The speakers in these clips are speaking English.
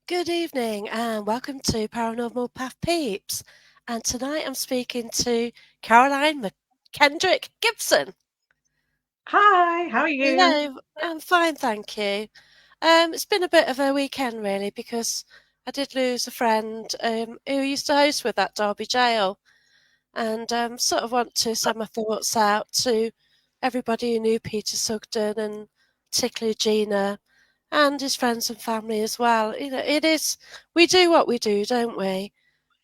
Good evening and welcome to Paranormal Path Peeps. And tonight I'm speaking to Caroline McKendrick Gibson. Hi, how are you? Hello, I'm fine, thank you. It's been a bit of a weekend really because I did lose a friend who used to host with at Derby Jail, and sort of want to send my thoughts out to everybody who knew Peter Sugden and particularly Gina and his friends and family as well. It is, we do what we do, don't we?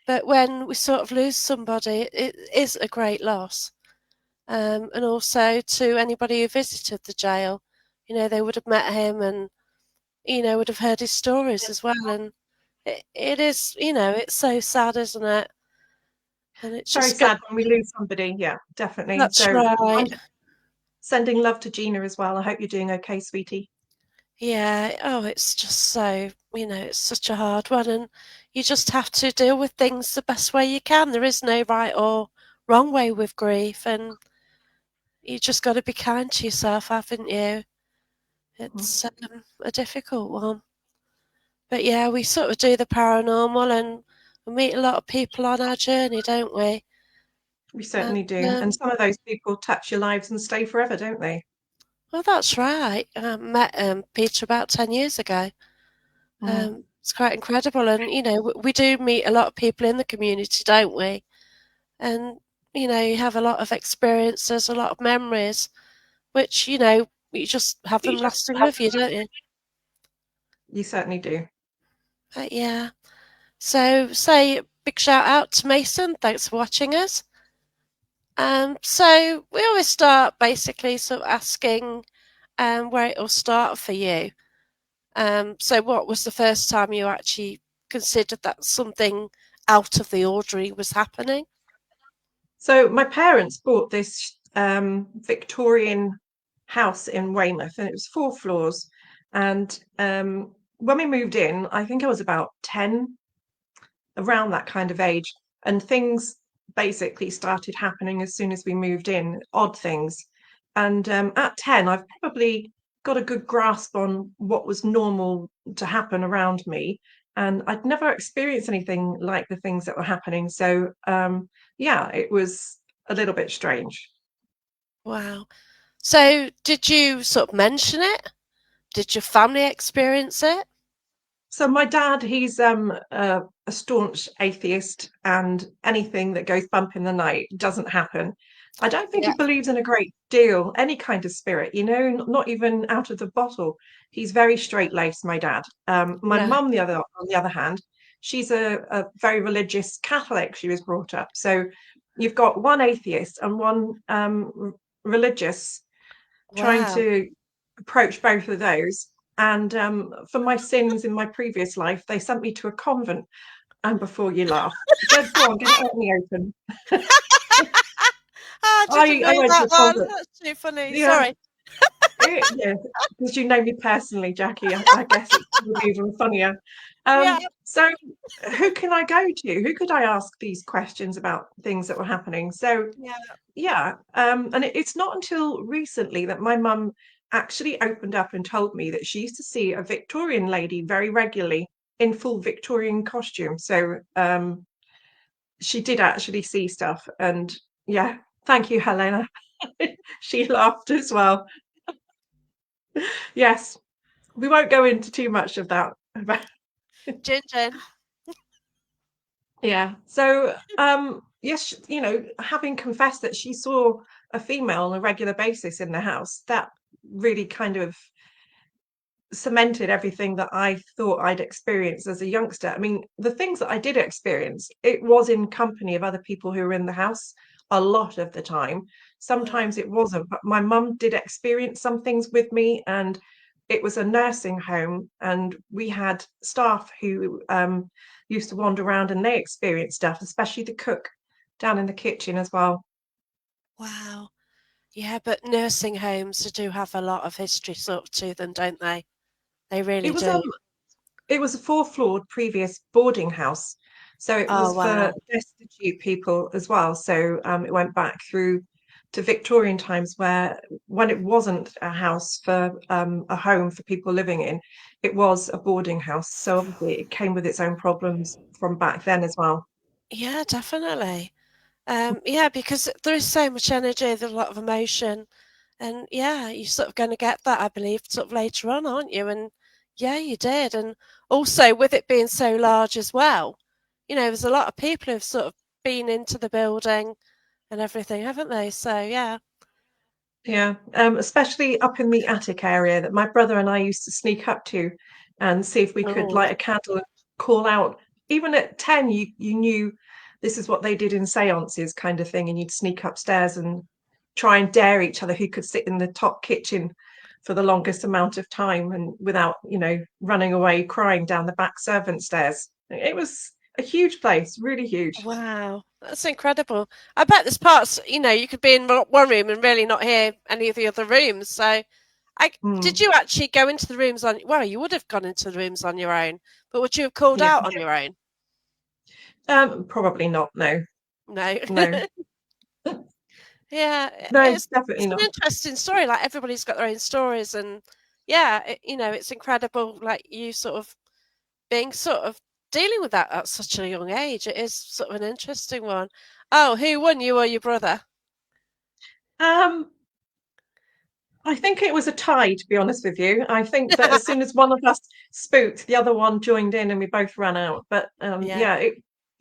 But when we sort of lose somebody, it is a great loss. And also to anybody who visited the jail, they would have met him and, would have heard his stories as well. And it is, it's so sad, isn't it? And it's It's very just good. sad when we lose somebody. Yeah, definitely. That's So right. I'm sending love to Gina as well. I hope you're doing okay, sweetie. Yeah. Oh, it's just so, it's such a hard one. And you just have to deal with things the best way you can. There is no right or wrong way with grief. And you just got to be kind to yourself, haven't you? Mhm. It's a difficult one. But yeah, we sort of do the paranormal and we meet a lot of people on our journey, don't we? We And, certainly do. And some of those people touch your lives and stay forever, don't they? well, that's right. I met Peter about 10 years ago. Mm. It's quite incredible. And, we do meet a lot of people in the community, don't we? And, you have a lot of experiences, a lot of memories, which, you just have You them just lasting have with you, don't you? You certainly do. But yeah. So say a big shout out to Mason. Thanks for watching us. So we always start basically sort of asking where it all started for you. So what was the first time you actually considered that something out of the ordinary was happening? So my parents bought this Victorian house in Weymouth, and it was 4 floors. And when we moved in, I think I was about 10, around that kind of age, and things basically started happening as soon as we moved in, odd things. And at 10, I've probably got a good grasp on what was normal to happen around me. And I'd never experienced anything like the things that were happening. So, yeah, it was a little bit strange. Wow. So did you sort of mention it? Did your family experience it? So my dad, he's a staunch atheist, and anything that goes bump in the night doesn't happen. I don't think he Yeah. believes in a great deal, any kind of spirit, not even out of the bottle. He's very straight-laced, my dad. My Right. mum, on the other hand, she's a very religious Catholic. She was brought up. So you've got one atheist and one religious trying Wow. to approach both of those. And for my sins in my previous life, they sent me to a convent. And before you laugh, go on, get it out in the open. I didn't I know went to that a one. convent. That's too funny. Yeah, Sorry. yeah, because you know me personally, Jackie. I guess it's probably even funnier. Yeah. So who can I go to? Who could I ask these questions about things that were happening? So Yeah. yeah, and it's not until recently that my mum actually opened up and told me that she used to see a Victorian lady very regularly in full Victorian costume. So she did actually see stuff, and yeah, thank you, Helena. She laughed as well. Yes, we won't go into too much of that. Gin Gin. Yeah. So, yes, having confessed that she saw a female on a regular basis in the house, that really kind of cemented everything that I thought I'd experienced as a youngster. I mean, the things that I did experience, it was in company of other people who were in the house a lot of the time. Wow. Sometimes it wasn't, but my mum did experience some things with me, and it was a nursing home, and we had staff who used to wander around and they experienced stuff, especially the cook down in the kitchen as well. Wow. Yeah, but nursing homes do have a lot of history sort of to them, don't they? They It really was do. It was a four-floored previous boarding house, so it Oh, was for wow. destitute people as well. So it went back through to Victorian times, where when it wasn't a house for a home for people living in, it was a boarding house. So obviously it came with its own problems from back then as well. Yeah, definitely. Yeah, because there is so much energy, there's a lot of emotion, and yeah, you're sort of going to get that, I believe, sort of later on, aren't you? And yeah, you did. And also with it being so large as well, there's a lot of people who've sort of been into the building and everything, haven't they? So yeah. Yeah, especially up in the attic area that my brother and I used to sneak up to and see if we could Oh, light a candle and call out. Even at 10, you knew this is what they did in seances kind of thing, and you'd sneak upstairs and try and dare each other who could sit in the top kitchen for the longest amount of time and without, running away crying down the back servant stairs. It was a huge place, really huge. wow. That's incredible. I bet there's parts, you could be in one room and really not hear any of the other rooms. So did Mm. you actually go into the rooms on, well, you would have gone into the rooms on your own, but would you have called Yeah. out on your own? Probably not. No, No. no, Yeah, no, it's definitely an not. interesting story. Like everybody's got their own stories, and yeah, it's incredible. Like you sort of being sort of dealing with that at such a young age. It is sort of an interesting one. Oh, who won, you or your brother? Um, I think it was a tie, to be honest with you. I think that as soon as one of us spooked, the other one joined in and we both ran out. But Yeah, yeah,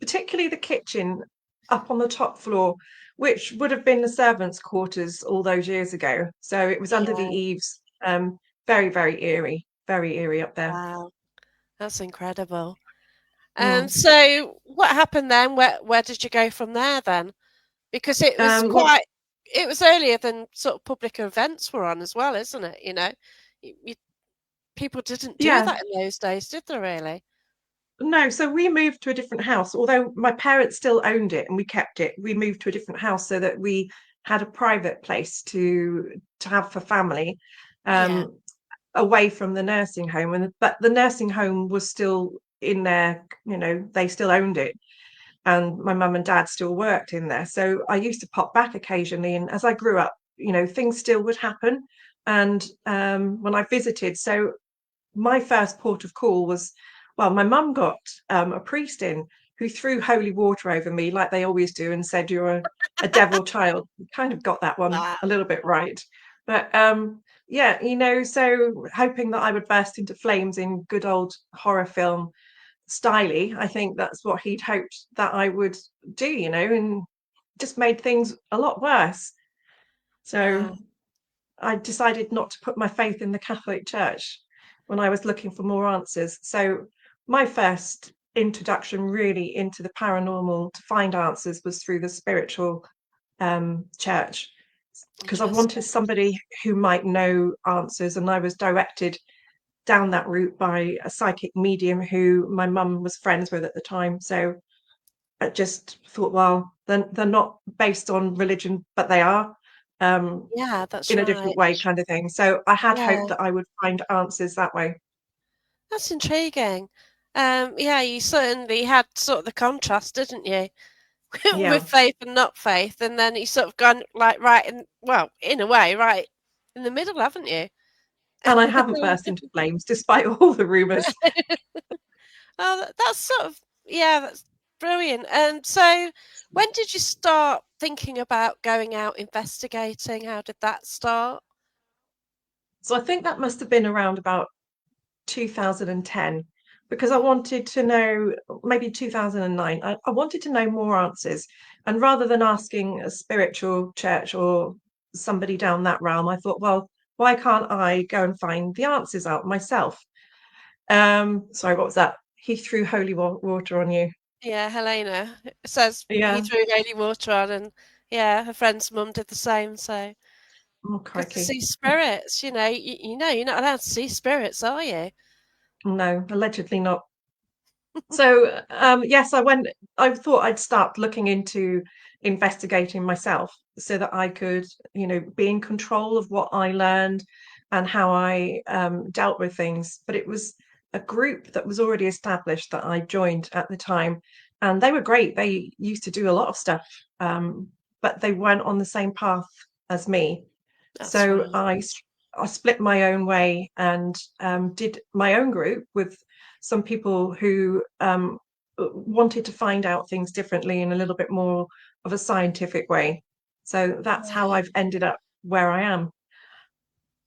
particularly the kitchen up on the top floor, which would have been the servants' quarters all those years ago. So it was under the yeah. eaves. Very, very eerie up there. Wow, that's incredible. Mm. So what happened then? Where did you go from there then? Because Well, it was earlier than sort of public events were on as well, isn't it? People didn't do yeah, that in those days, did they really? no, so we moved to a different house. Although my parents still owned it and we kept it, we moved to a different house so that we had a private place to have for family, Yeah, um, away from the nursing home. But the nursing home was still in there, they still owned it, and my mum and dad still worked in there. So I used to pop back occasionally, and as I grew up, things still would happen. And when I visited, so my first port of call was, well, my mum got a priest in who threw holy water over me like they always do and said, "You're a devil child." We kind of got that one wow, a little bit right. But yeah, so hoping that I would burst into flames in good old horror film styly, I think that's what he'd hoped that I would do, and just made things a lot worse. So wow. I decided not to put my faith in the Catholic Church when I was looking for more answers. So my first introduction really into the paranormal to find answers was through the spiritual church, because I wanted Interesting. somebody who might know answers, and I was directed down that route by a psychic medium who my mum was friends with at the time. So I just thought, well, they're not based on religion, but they are. Um, Yeah, that's in a different right. way kind of thing. So I had hoped Yeah, that I would find answers that way. that's intriguing. Yeah, you certainly had sort of the contrast, didn't you? With Yeah. faith and not faith, and then you sort of gone like right in, well, in a way, right in the middle, haven't you? And I haven't burst into flames despite all the rumours. Oh, that's sort of, yeah, that's brilliant. And so, when did you start thinking about going out investigating? How did that start? So I think that must have been around about 2010, because I wanted to know, maybe 2009, I wanted to know more answers. And rather than asking a spiritual church or somebody down that realm, I thought, well, why can't I go and find the answers out myself? Sorry, what was that? He threw holy water on you. Yeah, Helena says he Yeah. threw holy water on, and yeah, her friend's mum did the same. So Oh, good to crikey. see spirits. You're not allowed to see spirits, are you? No, allegedly not. So, yes, I thought I'd start looking into investigating myself so that I could, be in control of what I learned and how I dealt with things. But it was a group that was already established that I joined at the time, and they were great. They used to do a lot of stuff, but they weren't on the same path as me. That's So right. I split my own way and did my own group with some people who wanted to find out things differently in a little bit more of a scientific way. So that's how Right. I've ended up where I am,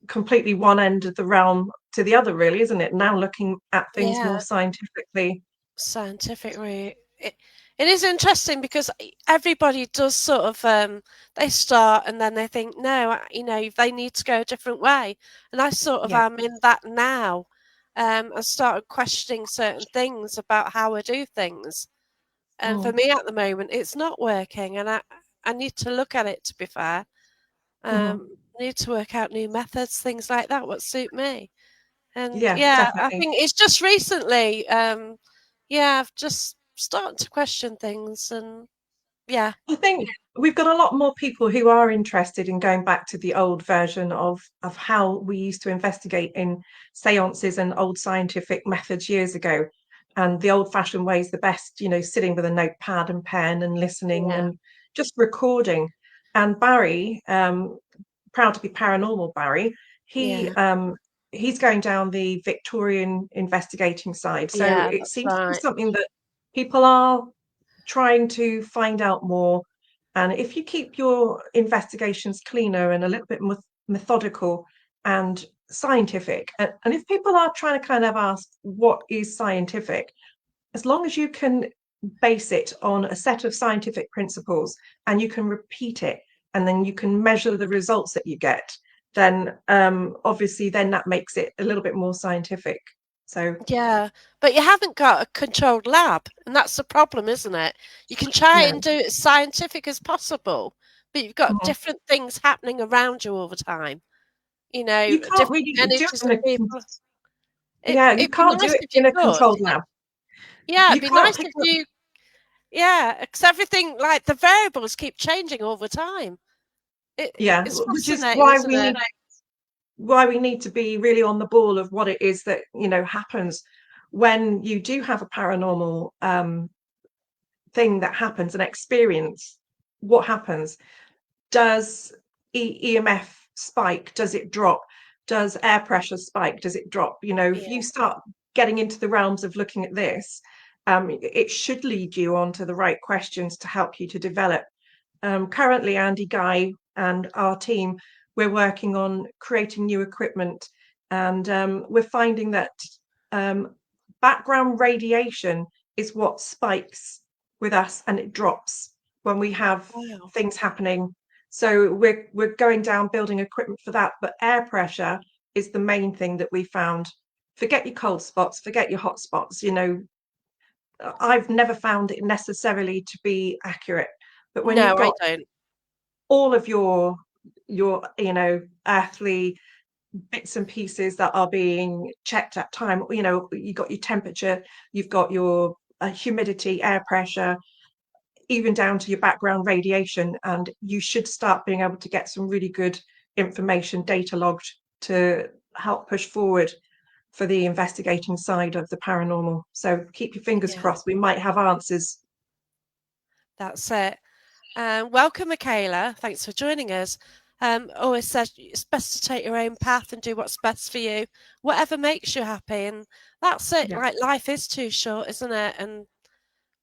completely one end of the realm to the other, really, isn't it? Now looking at things more Yeah, scientifically. scientific route. It is interesting because everybody does sort of they start and then they think no, they need to go a different way, and I sort of Yeah. am in that now. I started questioning certain things about how I do things, and for Mm, me at the moment, it's not working, and I need to look at it. To be fair, mhm. need to work out new methods, things like that, what suit me. And Yeah, yeah, I definitely. think it's just recently, yeah, I've just started to question things and yeah, I think we've got a lot more people who are interested in going back to the old version of how we used to investigate in seances and old scientific methods years ago. And the old-fashioned way is the best, sitting with a notepad and pen and listening yeah, and just recording. And Barry, proud to be paranormal Barry, he yeah, he's going down the Victorian investigating side. So yeah, it that's seems to be right. something that people are trying to find out more. And if you keep your investigations cleaner and a little bit more methodical and scientific, and if people are trying to kind of ask what is scientific, as long as you can base it on a set of scientific principles and you can repeat it and then you can measure the results that you get, then obviously then that makes it a little bit more scientific. So Yeah, but you haven't got a controlled lab, and that's the problem, isn't it? You can try and no, do it as scientific as possible, but you've got mhm. different things happening around you all the time. You know, You can't different really do it energies in of a people. yeah, you It'd be can't do nice it if you in a could. controlled lab. Yeah, it'd You be can't nice pick if up, you. Yeah, because everything like the variables keep changing all the time. yeah, It's which is fascinating, isn't it? why we need to be really on the ball of what it is that happens when you do have a paranormal thing that happens, an experience. What happens? Does EMF spike? Does it drop? Does air pressure spike? Does it drop? If you Yeah, start getting into the realms of looking at this, it should lead you on to the right questions to help you to develop. Currently, Andy, Guy, and our team, we're working on creating new equipment, and we're finding that um, background radiation is what spikes with us, and it drops when we have wow. things happening. So we're going down building equipment for that, but air pressure is the main thing that we found. Forget your cold spots, forget your hot spots. I've never found it necessarily to be accurate, but when you've No, I got don't. all of your earthly bits and pieces that are being checked at time, you've got your temperature, you've got your humidity, air pressure, even down to your background radiation, and you should start being able to get some really good information data logged to help push forward for the investigating side of the paranormal. So keep your fingers Yeah, crossed, we might have answers. that's it. Welcome, Michaela. Thanks for joining us. Always said it's best to take your own path and do what's best for you, whatever makes you happy. And that's it. Yeah. Like life is too short, isn't it? And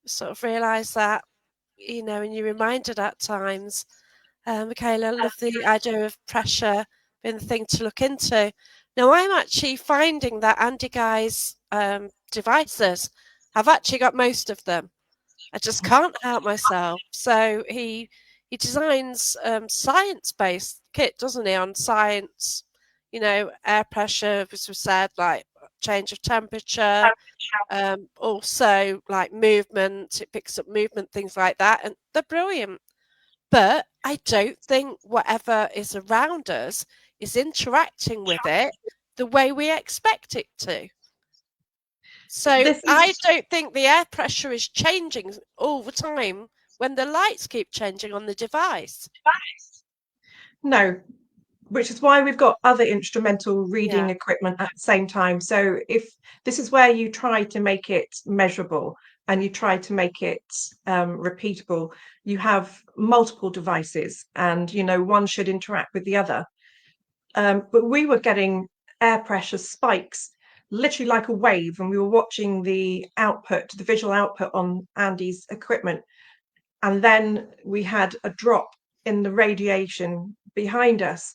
sort of realise that, and you're reminded at times. Michaela, I love the idea of pressure being the thing to look into. Now, I'm actually finding that Andy Guy's devices, I've actually got most of them. I just can't help myself. So he designs science-based kit, doesn't he, on science, air pressure, as we said, like change of temperature, also like movement, it picks up movement, things like that, and they're brilliant. But I don't think whatever is around us is interacting with it the way we expect it to. So This I is don't think the air pressure is changing all the time when the lights keep changing on the device. no, which is why we've got other instrumental reading Yeah, equipment at the same time. So if this is where you try to make it measurable and you try to make it repeatable, you have multiple devices, and one should interact with the other. But we were getting air pressure spikes, literally like a wave, and we were watching the output, the visual output on Andy's equipment, and then we had a drop in the radiation behind us,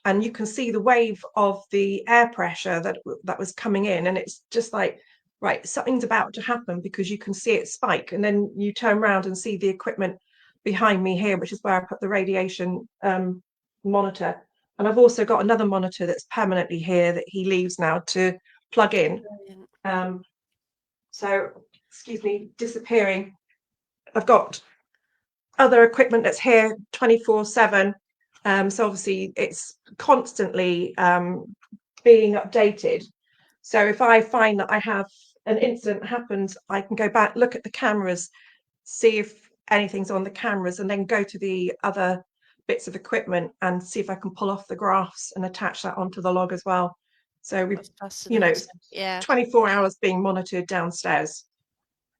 and you can see the wave of the air pressure that was coming in, and it's just like, right, something's about to happen, because you can see it spike, and then you turn around and see the equipment behind me here, which is where I put the radiation monitor. And I've also got another monitor that's permanently here that he leaves now to plug in. Brilliant. um, so excuse me, disappearing. I've got other equipment that's here 24/7. So obviously it's constantly being updated. So if I find that I have an incident happens, I can go back, look at the cameras, see if anything's on the cameras, and then go to the other bits of equipment and see if I can pull off the graphs and attach that onto the log as well. So we've, That's it's fascinating. Yeah, 24 hours being monitored downstairs.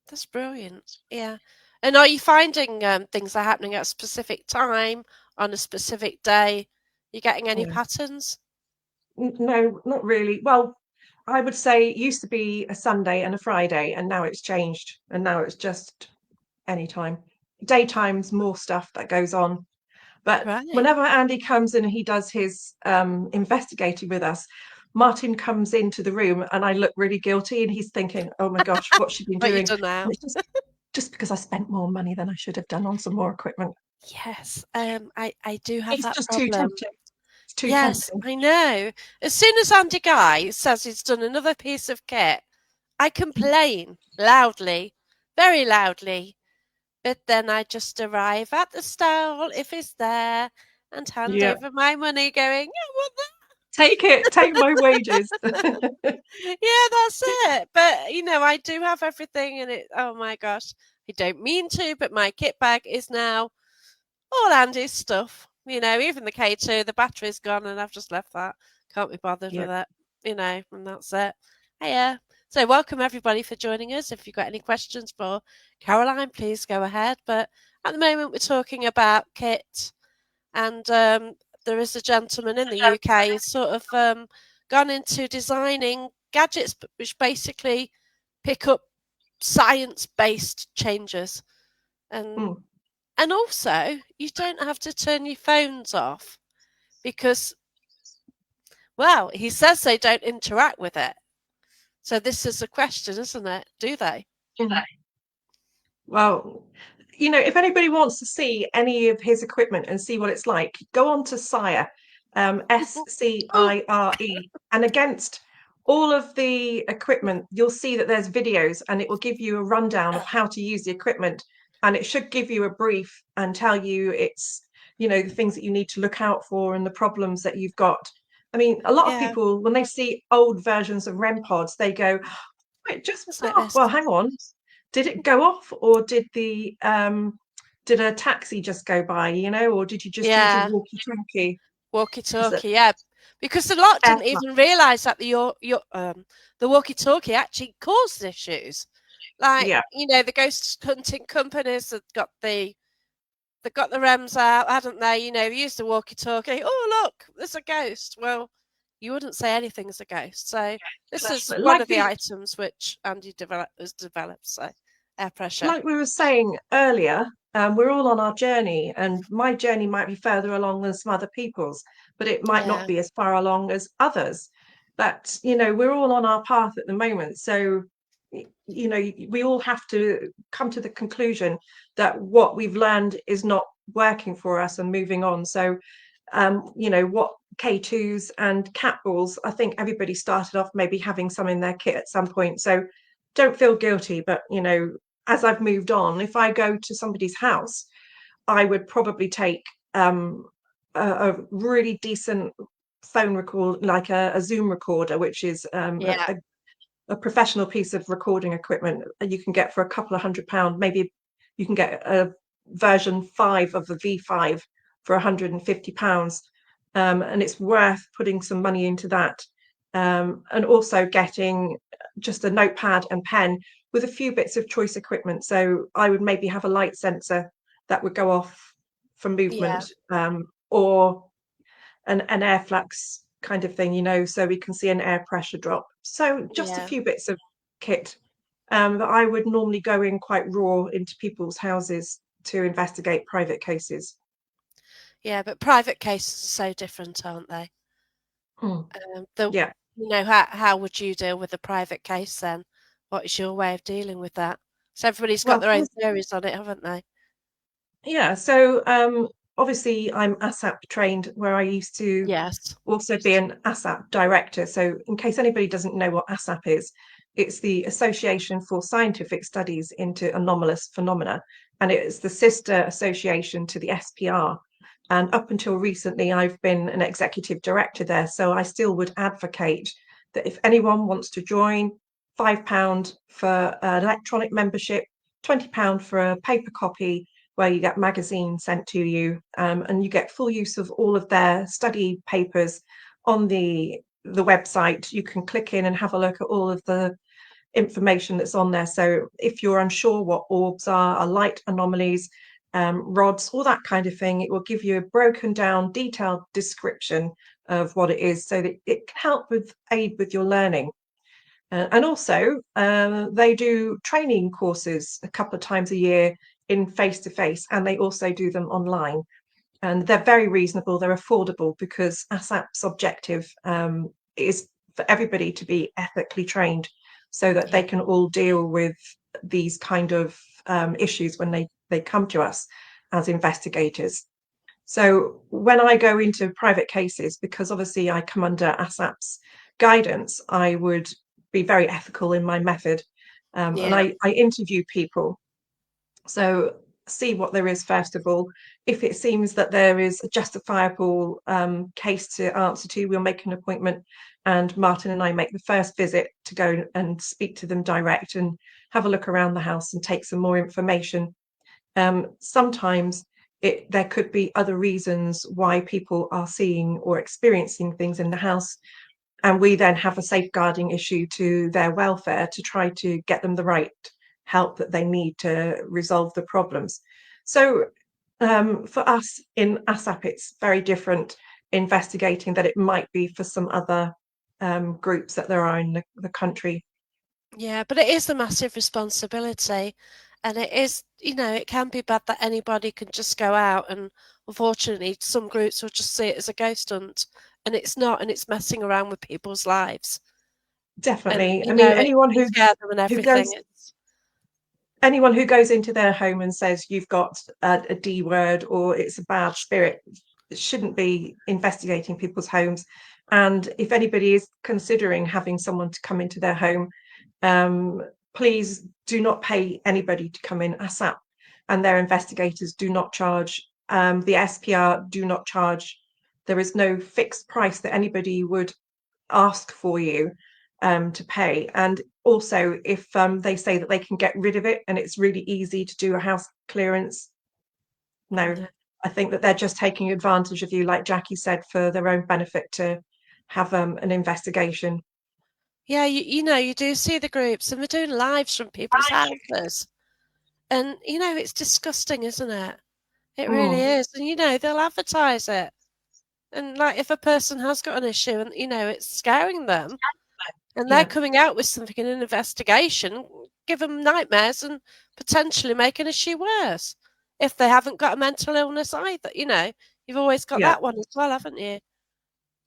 that's brilliant. Yeah. And are you finding things are happening at a specific time on a specific day? You getting any Yeah. patterns? No, not really. Well, I would say it used to be a Sunday and a Friday, and now it's changed, and now it's just anytime. Daytime's more stuff that goes on. But Right. whenever Andy comes in and he does his investigating with us, Martin comes into the room and I look really guilty, and he's thinking, oh my gosh, what's she been What you doing? done And now? it's just because I spent more money than I should have done on some more equipment. Yes. I do have It's that just too problem. tempting. It's too Yes, tempting. I know. As soon as Andy Guy says he's done another piece of kit, I complain loudly, very loudly. But then I just arrive at the stall if it's there and hand Yeah. over my money, going, "I want that." Take it, take my wages. Yeah, that's it. But I do have everything, and oh my gosh, I don't mean to, but my kit bag is now all Andy's stuff. Even the K2, the battery's gone, and I've just left that. Can't be bothered Yeah. with it. And that's it. Hiya. So, welcome everybody for joining us. If you've got any questions for Caroline, please go ahead. But at the moment, we're talking about kit, and there is a gentleman in the UK who's sort of gone into designing gadgets which basically pick up science-based changes. And Mm. and also, you don't have to turn your phones off because, well, he says they don't interact with it. So this is a question, isn't it? Do they? Well, if anybody wants to see any of his equipment and see what it's like, go on to Sire, Oh, SCIRE, and against all of the equipment, you'll see that there's videos, and it will give you a rundown of how to use the equipment, and it should give you a brief and tell you the things that you need to look out for and the problems that you've got. I mean, a lot of yeah, people, when they see old versions of REM pods, they go, it just it's went like off. Well, this. hang on. Did it go off, or did a taxi just go by, or did you just use your Yeah, walkie-talkie? Is it walkie-talkie. Yeah, because a lot didn't airflow? even realise that the walkie-talkie actually caused issues. Like Yeah, the ghost hunting companies have got the REMs out, hadn't they? They used the walkie-talkie. Oh, look, there's a ghost. Well, you wouldn't say anything's a ghost. So this is one like of the the items which Andy has developed. So air pressure. like we were saying earlier, we're all on our journey, and my journey might be further along than some other people's, but it might not Yeah, be as far along as others. But we're all on our path at the moment, so we all have to come to the conclusion that what we've learned is not working for us and moving on. So what K2s and cat balls, I think everybody started off maybe having some in their kit at some point. So don't feel guilty, but as I've moved on, if I go to somebody's house, I would probably take a really decent phone record, like a Zoom recorder, which is yeah, a professional piece of recording equipment that you can get for a couple of £100. Maybe you can get a version 5 of the V5 for £150. And it's worth putting some money into that. And also getting just a notepad and pen with a few bits of choice equipment. So I would maybe have a light sensor that would go off for Yeah, movement, or an air flux kind of thing, so we can see an air pressure drop. So just a yeah, few bits of kit that I would normally go in quite raw into people's houses to investigate private cases. yeah. But private cases are so different, aren't they? Mm. The Yeah. how would you deal with a private case then? What is your way of dealing with that? So everybody's got Well, their own theories on it, haven't they? yeah. So obviously, I'm ASAP trained, where I used to Yes. also be an ASAP director. So, in case anybody doesn't know what ASAP is, it's the Association for Scientific Studies into Anomalous Phenomena, and it's the sister association to the SPR. And up until recently, I've been an executive director there. So, I still would advocate that if anyone wants to join, £5 for an electronic membership, £20 for a paper copy, where you get magazines sent to you, and you get full use of all of their study papers on the website. You can click in and have a look at all of the information that's on there. So if you're unsure what orbs are light anomalies, rods, all that kind of thing, it will give you a broken down, detailed description of what it is, so that it can help with aid with your learning. And also, they do training courses a couple of times a year in face to face, and they also do them online. And they're very reasonable, they're affordable, because ASAP's objective is for everybody to be ethically trained so that Yeah. they can all deal with these kind of issues when they come to us as investigators. So when I go into private cases, because obviously I come under ASAP's guidance, I would be very ethical in my method. And Yeah. I interview people. So see what there is first of all. If it seems that there is a justifiable case to answer to, we'll make an appointment, and Martin and I make the first visit to go and speak to them direct and have a look around the house and take some more information. Sometimes there could be other reasons why people are seeing or experiencing things in the house, and we then have a safeguarding issue to their welfare to try to get them the right help that they need to resolve the problems. So for us in ASAP, it's very different investigating that it might be for some other groups that there are in the country. Yeah, but it is a massive responsibility. And it is, it can be bad that anybody can just go out. And unfortunately, some groups will just see it as a ghost hunt. And it's not, and it's messing around with people's lives. And, Definitely. I mean, it can scare them and who everything. goes anyone who goes into their home and says you've got a D word or it's a bad spirit shouldn't be investigating people's homes. And if anybody is considering having someone to come into their home, um, please do not pay anybody to come in. ASAP and their investigators do not charge. The SPR do not charge. There is no fixed price that anybody would ask for you to pay. And also, if they say that they can get rid of it and it's really easy to do a house clearance, no, No. I think that they're just taking advantage of you, like Jackie said, for their own benefit to have an investigation. Yeah, you do see the groups, and they're doing lives from people's houses. And, it's disgusting, isn't it? It really Mm, is. And, they'll advertise it. And, like, if a person has got an issue and, it's scaring them, and they're yeah, coming out with something in an investigation, give them nightmares and potentially make an issue worse. If they haven't got a mental illness either, you've always got yeah. that one as well, haven't you?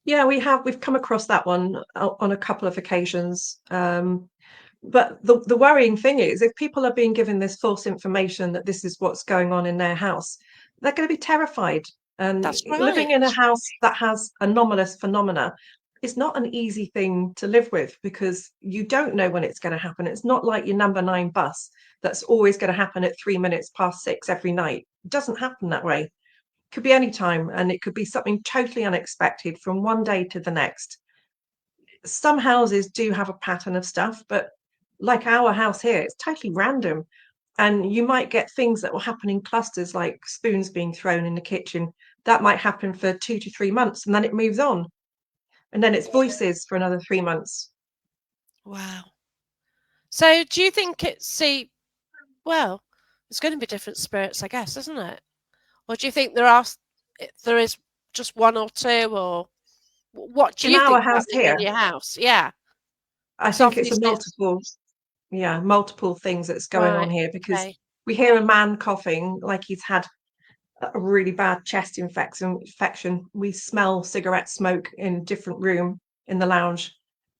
Yeah, we've come across that one on a couple of occasions. But the worrying thing is, if people are being given this false information that this is what's going on in their house, they're going to be terrified. And That's living right. in a house that has anomalous phenomena is not an easy thing to live with, because you don't know when it's going to happen. It's not like your number nine bus that's always going to happen at 3 minutes past 6 every night. It doesn't happen that way. It could be any time, and it could be something totally unexpected from one day to the next. Some houses do have a pattern of stuff, but like our house here, it's totally random. And you might get things that will happen in clusters, like spoons being thrown in the kitchen. That might happen for 2 to 3 months, and then it moves on. And then it's voices for another 3 months. Wow. So do you think well, there's going to be different spirits, I guess, isn't it? Or do you think there is just one or two, or what do In you our think's house happening in here, your house? Yeah, I because think it's a obviously it's multiple, yeah, multiple things that's going on right. here because Okay. we hear a man coughing like he's had a really bad chest infection. We smell cigarette smoke in a different room in the lounge.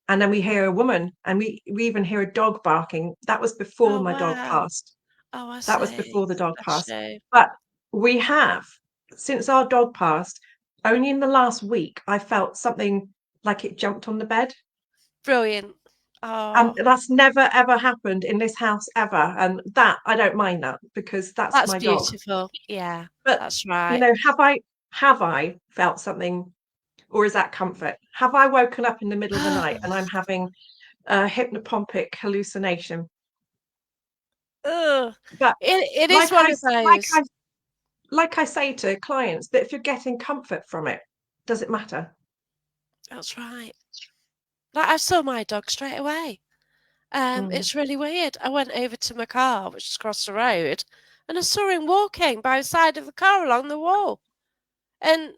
And then we hear a woman and we even hear a dog barking. That was before Oh my dog wow. passed. Oh, I That was see. before the dog Bless passed. you. But we have, since our dog passed, only in the last week, I felt something like it jumped on the bed. Brilliant. And Oh, that's never ever happened in this house ever. And that I don't mind that because that's that's my dog. beautiful. Yeah, But that's right. have I felt something, or is that comfort? Have I woken up in the middle of the night and I'm having a hypnopompic hallucination? Ugh. But It is like one I of s- those. like I say to clients, that if you're getting comfort from it, does it matter? That's right. Like I saw my dog straight away. Mm. It's really weird. I went over to my car, which is across the road, and I saw him walking by the side of the car along the wall. And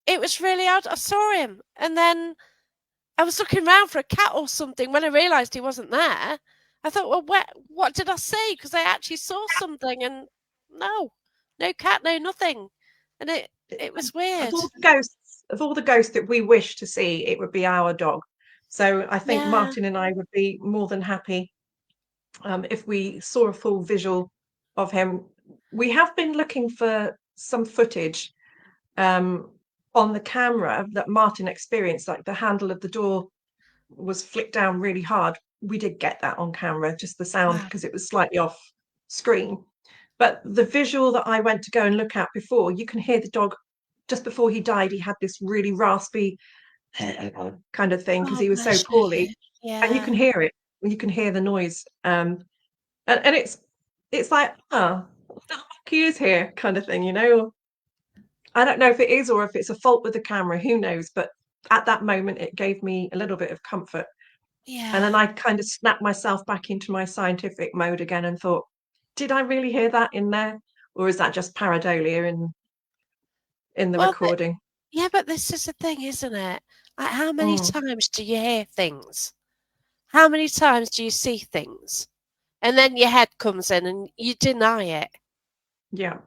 it was really odd. I saw him, and then I was looking around for a cat or something when I realised he wasn't there. I thought, well, what did I see? Because I actually saw something, and no, no cat, no nothing, and it was Of weird. all the ghosts that we wish to see, it would be our dog. So I think Yeah, Martin and I would be more than happy if we saw a full visual of him. We have been looking for some footage um, on the camera that Martin experienced, like the handle of the door was flicked down really hard. We did get that on camera, just the sound wow. because it was slightly off screen. But the visual that I went to go and look at before, you can hear the dog just before he died. He had this really raspy kind of thing because Oh, he was so bless you. poorly, and you Yeah, can hear it. You can hear the noise, and it's like, ah, he is here, kind of thing, you know. I don't know if it is or if it's a fault with the camera. Who knows? But at that moment, it gave me a little bit of comfort. And then yeah. I kind of snapped myself back into my scientific mode again and thought, did I really hear that in there? Or is that just pareidolia in the Well, recording? yeah, but this is the thing, isn't it? Like, how many Mm, times do you hear things? How many times do you see things? And then your head comes in and you deny it. yeah.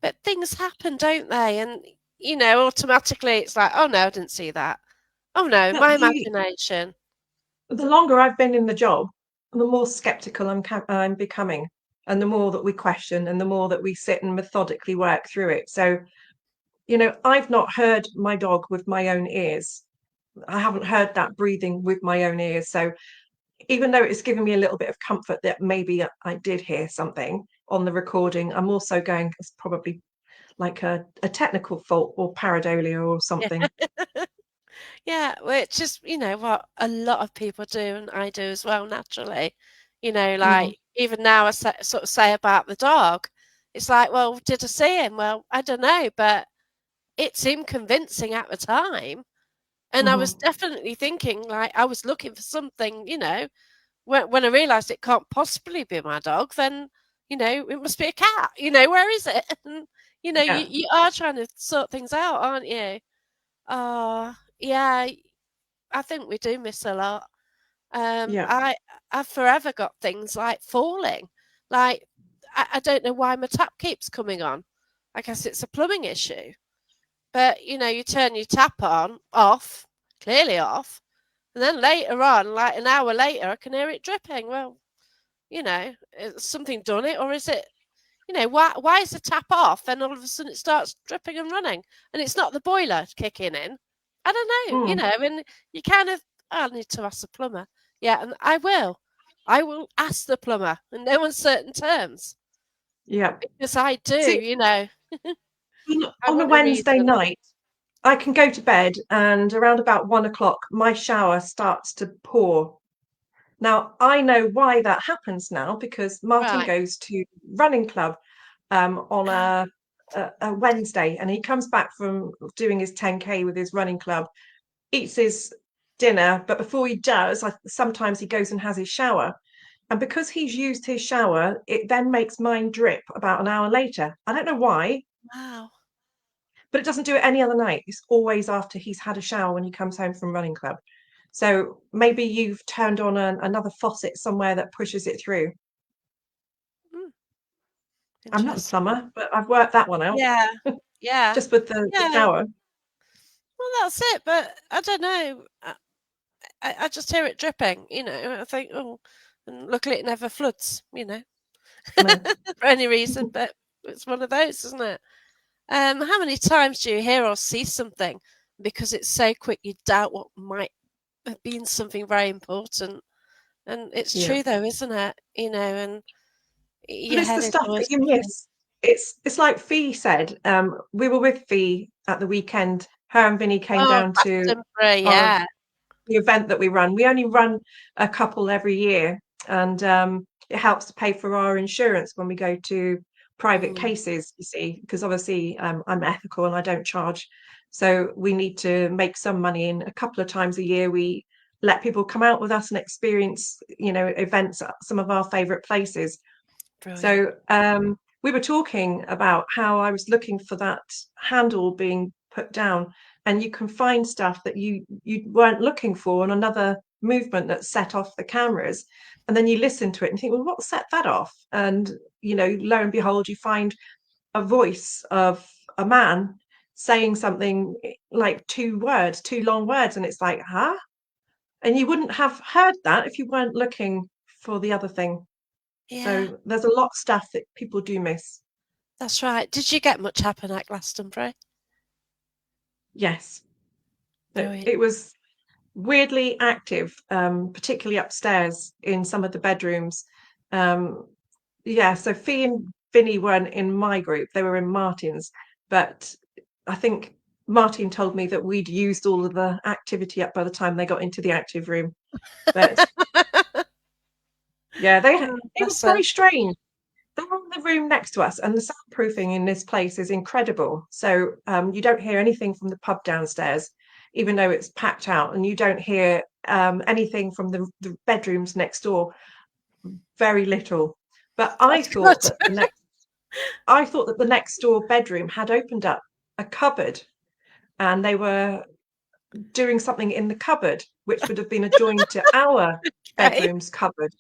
But things happen, don't they? And, automatically it's like, oh no, I didn't see that. Oh no, But my imagination. the longer I've been in the job, the more skeptical I'm becoming, and the more that we question, and the more that we sit and methodically work through it. So, I've not heard my dog with my own ears. I haven't heard that breathing with my own ears. So, even though it's given me a little bit of comfort that maybe I did hear something on the recording, I'm also going, it's probably like a technical fault or pareidolia or Yeah. something. Yeah, which is, what a lot of people do, and I do as well, naturally. Mm, Like, even now, sort of say about the dog, it's like, well, did I see him? Well, I don't know, but it seemed convincing at the time. And I was mhm. definitely thinking, like, I was looking for something, when I realised it can't possibly be my dog, then, it must be a cat, where is it? And, Yeah, you are trying to sort things out, aren't you? Oh, yeah, I think we do miss a lot. Um, yeah. I I've forever got things like falling. Like I don't know why my tap keeps coming on. I guess it's a plumbing issue. But you turn your tap on, off, clearly off, and then later on, like an hour later, I can hear it dripping. Well, is something done it, or is it? Why is the tap off and all of a sudden it starts dripping and running, and it's not the boiler kicking in? I don't know, Mm, and you kind of, I need to ask the plumber. Yeah, and I will. I will ask the plumber in no uncertain terms yeah. because I do, See, I on a want a Wednesday reason. night, I can go to bed, and around about 1 o'clock, my shower starts to pour. Now, I know why that happens now because Martin Right. goes to running club on Ah, a Wednesday, and he comes back from doing his 10K with his running club, eats his dinner, but before he does, sometimes he goes and has his shower. And because he's used his shower, it then makes mine drip about an hour later. I don't know why, Wow. but it doesn't do it any other night. It's always after he's had a shower when he comes home from running club. So maybe you've turned on another faucet somewhere that pushes it through. Mm, I'm not a interesting. plumber, but I've worked that one out Yeah. Yeah. just with the Yeah. shower. Well, that's it. But I don't know. I just hear it dripping, I think, oh, and luckily it never floods, No. for any reason, but it's one of those, isn't it? How many times do you hear or see something because it's so quick you doubt what might have been something very important? And it's Yeah. true though, isn't it? And But your it's the head is stuff that always you thinking, miss. It's like Fee said. We were with Fee at the weekend. Her and Vinny came oh, down to Glastonbury, our yeah. the event that we run. We only run a couple every year, and it helps to pay for our insurance when we go to private Mm, cases, you see, because obviously I'm ethical and I don't charge. So we need to make some money. And a couple of times a year, we let people come out with us and experience, events at some of our favorite places. brilliant. So we were talking about how I was looking for that handle being put down, and you can find stuff that you weren't looking for on another movement that set off the cameras, and then you listen to it and think, well, what set that off? And lo and behold, you find a voice of a man saying something like two long words, and it's like, huh? And you wouldn't have heard that if you weren't looking for the other thing. Yeah, So there's a lot of stuff that people do miss. that's right. Did you get much happen at Glastonbury? Yes, it, Brilliant. it was weirdly active, particularly upstairs in some of the bedrooms. Um, yeah, so Fee and Vinny weren't in my group; they were in Martin's. But I think Martin told me that we'd used all of the activity up by the time they got into the active room. But yeah, Oh, it was bless very her. strange. They're in the room next to us, and the soundproofing in this place is incredible. So you don't hear anything from the pub downstairs, even though it's packed out, and you don't hear anything from the bedrooms next door. Very little. But That's good. I thought that the next door bedroom had opened up a cupboard, and they were doing something in the cupboard, which would have been adjoined to our Okay. bedroom's cupboard.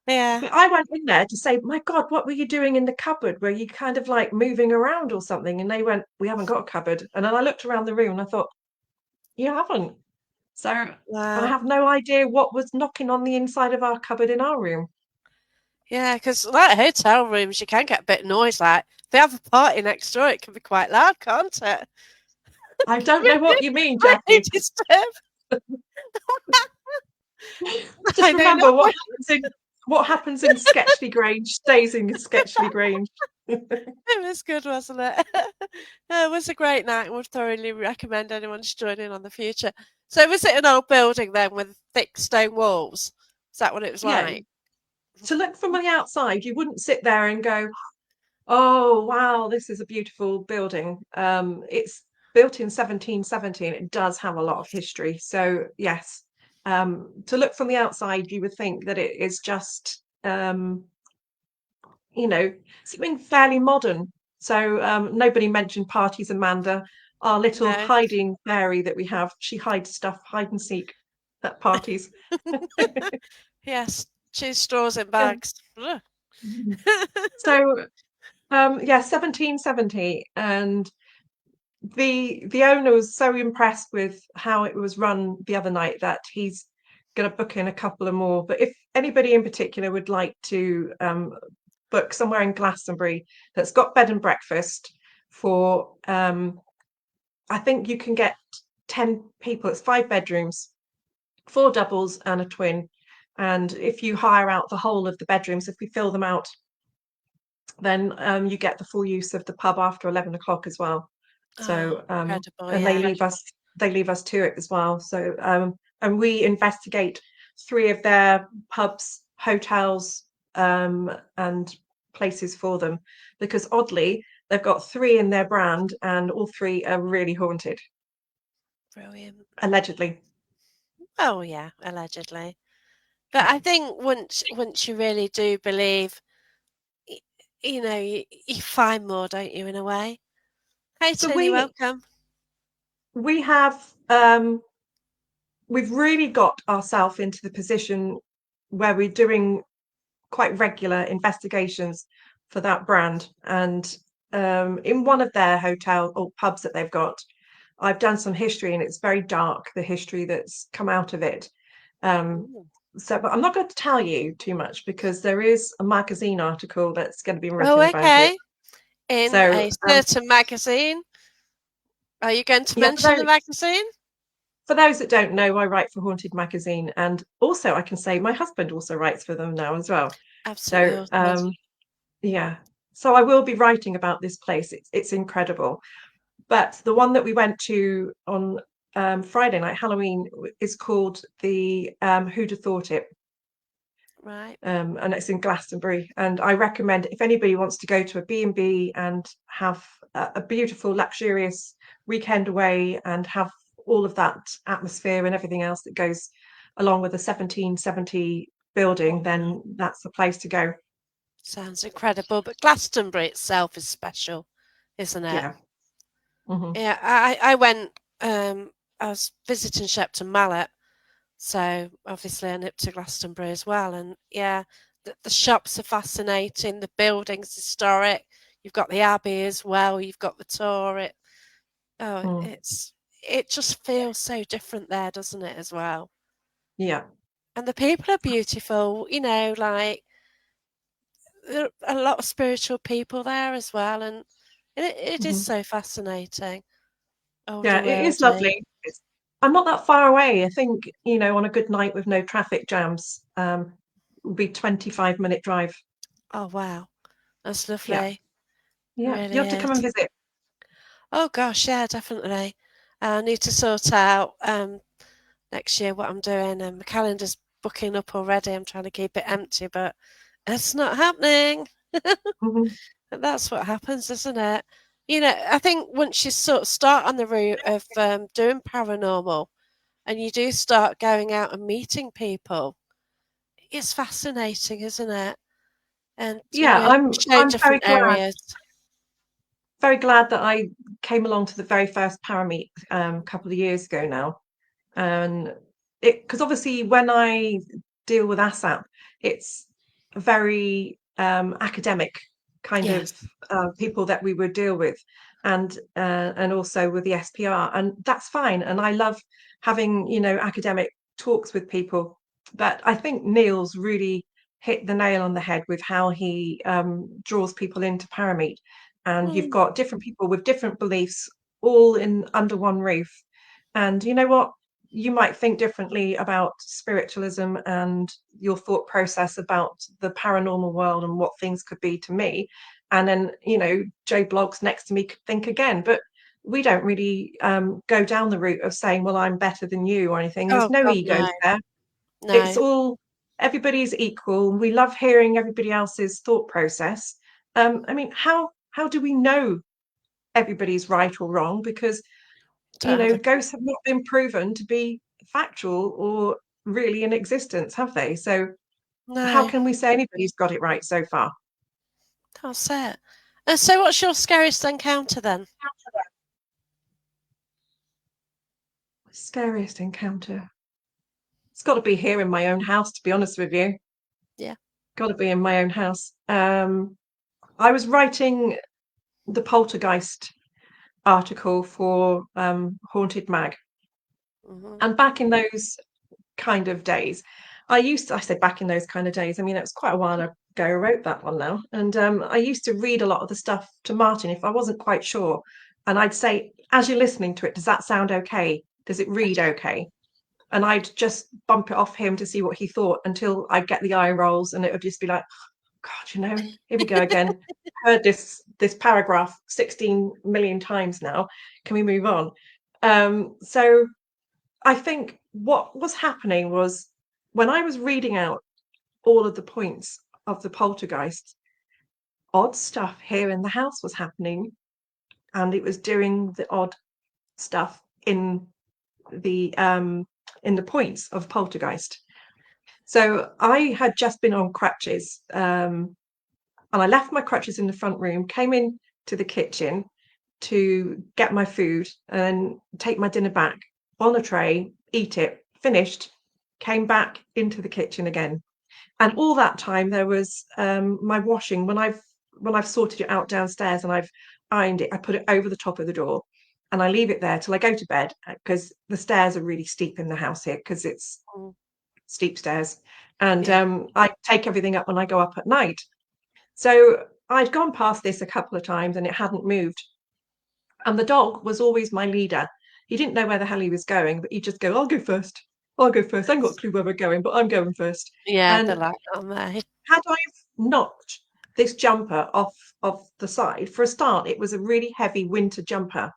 Yeah. But I went in there to say, my God, what were you doing in the cupboard? Were you kind of like moving around or something? And they went, we haven't got a cupboard. And then I looked around the room and I thought, you haven't. So I Wow. have no idea what was knocking on the inside of our cupboard in our room. Yeah, because like hotel rooms, you can get a bit of noise. Like if they have a party next door, it can be quite loud, can't it? I don't know what you mean, Really Jackie. disturb. Just I know remember not. what happens in Sketchley Grange stays in Sketchley Grange. It was good, wasn't it? It was a great night. Would thoroughly recommend anyone to join in on the future. So, was it an old building then with thick stone walls? Is that what it was Yeah. like? To look from the outside, you wouldn't sit there and go, oh, wow, this is a beautiful building. It's built in 1770 and it does have a lot of history. So, yes, to look from the outside, you would think that it is just, something fairly modern. So, nobody mentioned parties, Amanda. Our little No. hiding fairy that we have, she hides stuff, hide and seek at parties. Yes, choose straws in Yeah. bags. Ugh. So, yeah, 1770, and the owner was so impressed with how it was run the other night that he's going to book in a couple of more. But if anybody in particular would like to book somewhere in Glastonbury that's got bed and breakfast for, I think you can get 10 people. It's 5 bedrooms, 4 doubles and a twin. And if you hire out the whole of the bedrooms, if we fill them out, then you get the full use of the pub after 11 o'clock as well. Oh, So incredible! and Yeah. they leave us to it as well. So and we investigate 3 of their pubs, hotels, and places for them because oddly they've got 3 in their brand and all 3 are really haunted, Brilliant. allegedly. Oh, yeah, allegedly. But I think once you really do believe, y- you find more, don't you, in a way? Hey, So Tony, welcome. we have we've really got ourselves into the position where we're doing quite regular investigations for that brand. And in one of their hotel or pubs that they've got, I've done some history and it's very dark, the history that's come out of it. Um, Ooh. so, but I'm not going to tell you too much because there is a magazine article that's going to be Oh, written about it. okay. In So, a certain magazine. Are you going to yeah, mention the magazine? for those that don't know, I write for Haunted Magazine, and also I can say my husband also writes for them now as well. Absolutely So, awesome. yeah, so I will be writing about this place. It's incredible. But the one that we went to on Friday night, Halloween, is called the Who'd Have Thought It, Right. and it's in Glastonbury. And I recommend if anybody wants to go to a B&B and have a beautiful, luxurious weekend away and have all of that atmosphere and everything else that goes along with a 1770 building, Wow. then that's the place to go. Sounds incredible. But Glastonbury itself is special, isn't it? Yeah. Hmm. Yeah, I went, I was visiting Shepton Mallet, so obviously I nipped to Glastonbury as well. And yeah, the shops are fascinating, the building's historic. You've got the Abbey as well, you've got the Tor. Oh, Mm. it just feels so different there, doesn't it, as well? Yeah. And the people are beautiful, like there are a lot of spiritual people there as well, and it is Hmm. so fascinating, older Yeah, it is worldy. lovely. I'm not that far away. I think, on a good night with no traffic jams, would be 25-minute drive. Oh wow, that's Yeah. lovely. It Yeah. You really have to come and is. visit. Oh gosh, yeah, definitely. I need to sort out next year what I'm doing, and my calendar's booking up already. I'm trying to keep it empty, but it's not happening. Hmm. And that's what happens, isn't it? I think once you sort of start on the route of doing paranormal and you do start going out and meeting people, it's fascinating, isn't it? And Yeah, shown I'm different areas. very glad that I came along to the very first Parameet a couple of years ago now. And it because obviously when I deal with ASAP, it's a very academic kind of Yes. people that we would deal with, and also with the SPR, and that's fine. And I love having academic talks with people, but I think Neil's really hit the nail on the head with how he draws people into Parameet, and you've Mm. got different people with different beliefs all in under one roof. And you know what? You might think differently about spiritualism and your thought process about the paranormal world and what things could be to me. And then, Joe Bloggs next to me could think again. But we don't really go down the route of saying, well, I'm better than you or anything. There's Oh no God, no, egos there. It's no, all, everybody's equal. We love hearing everybody else's thought process. I mean, how do we know everybody's right or wrong? Because don't have a ghosts have not been proven to be factual or really in existence, have they? So how no. can we say anybody's got it right so far? That's it. And so, what's your scariest encounter then? Scariest encounter. It's got to be here in my own house, to be honest with you. Yeah. Got to be in my own house. I was writing the Poltergeist article for Haunted Mag, Hmm. and back in those kind of days. I said back in those kind of days, I mean, it was quite a while ago I wrote that one now. And I used to read a lot of the stuff to Martin if I wasn't quite sure. And I'd say, as you're listening to it, does that sound okay? Does it read okay? And I'd just bump it off him to see what he thought until I'd get the eye rolls and it would just be like, God, here we go again. Heard this paragraph 16 million times now. Can we move on? So I think what was happening was when I was reading out all of the points of the poltergeist, odd stuff here in the house was happening, and it was doing the odd stuff the in the points of poltergeist. So I had just been on crutches, and I left my crutches in the front room, came in to the kitchen to get my food and take my dinner back on a tray, eat it, finished, came back into the kitchen again. And all that time there was my washing. When I've sorted it out downstairs and I've ironed it, I put it over the top of the door and I leave it there till I go to bed because the stairs are really steep in the house here because it's Mm, steep stairs. And yeah. I take everything up when I go up at night. So I'd gone past this a couple of times and it hadn't moved. And the dog was always my leader. He didn't know where the hell he was going, but he'd just go, I'll go first. I'll go first. I haven't got a clue where we're going, but I'm going first. Yeah, they're And like that, aren't they? had I knocked this jumper off the side, for a start, it was a really heavy winter jumper.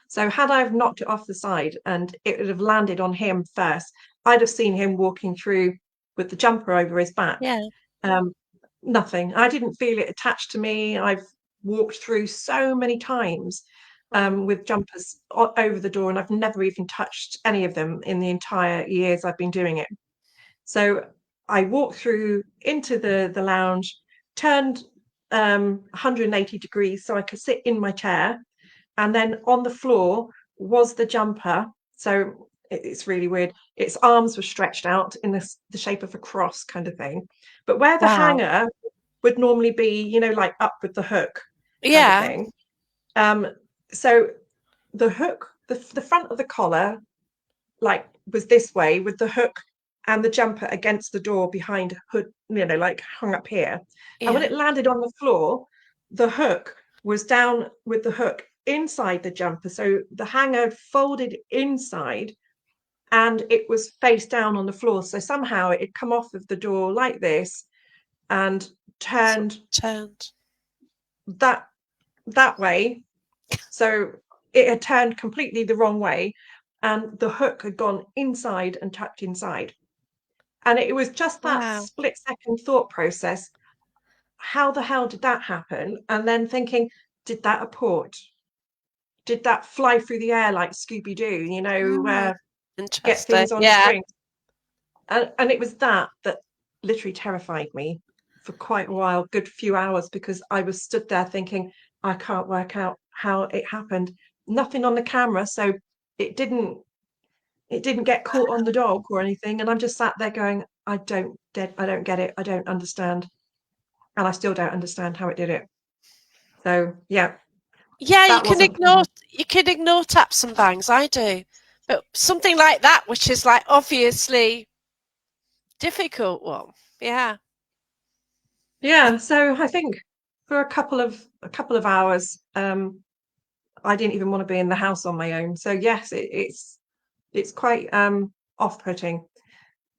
So had I have knocked it off the side and it would have landed on him first, I'd have seen him walking through with the jumper over his back. Yeah. Um, Nothing. I didn't feel it attached to me. I've walked through so many times Mm, with jumpers over the door, and I've never even touched any of them in the entire years I've been doing it. So I walked through into the lounge, turned 180 degrees so I could sit in my chair, and then on the floor was the jumper. So it's really weird. Its arms were stretched out in the shape of a cross kind of thing. But where the wow. hanger would normally be, like up with the hook kind of Yeah. thing. Um, so the hook, the front of the collar, like was this way with the hook and the jumper against the door behind hood, like hung up here. And when Yeah. it landed on the floor, the hook was down with the hook inside the jumper. So the hanger folded inside and it was face down on the floor. So somehow it had come off of the door like this and Sort turned of turned. that that way. So it had turned completely the wrong way and the hook had gone inside and tucked inside. And it was just that Wow. split second thought process. How the hell did that happen? And then thinking, did that apport? Did that fly through the air like Scooby Doo, Mm, get interesting. things on Yeah. strings? And it was that literally terrified me for quite a while, good few hours, because I was stood there thinking, I can't work out how it happened. Nothing on the camera, so it didn't it didn't get caught on the dog or anything. And I'm just sat there going, I don't get it. I don't understand. And I still don't understand how it did it. So yeah, Yeah, that wasn't fun. you can ignore taps and bangs. I do. But something like that, which is like obviously difficult one. Yeah. Yeah, so I think for a couple of hours, I didn't even want to be in the house on my own. So yes, it's quite off-putting.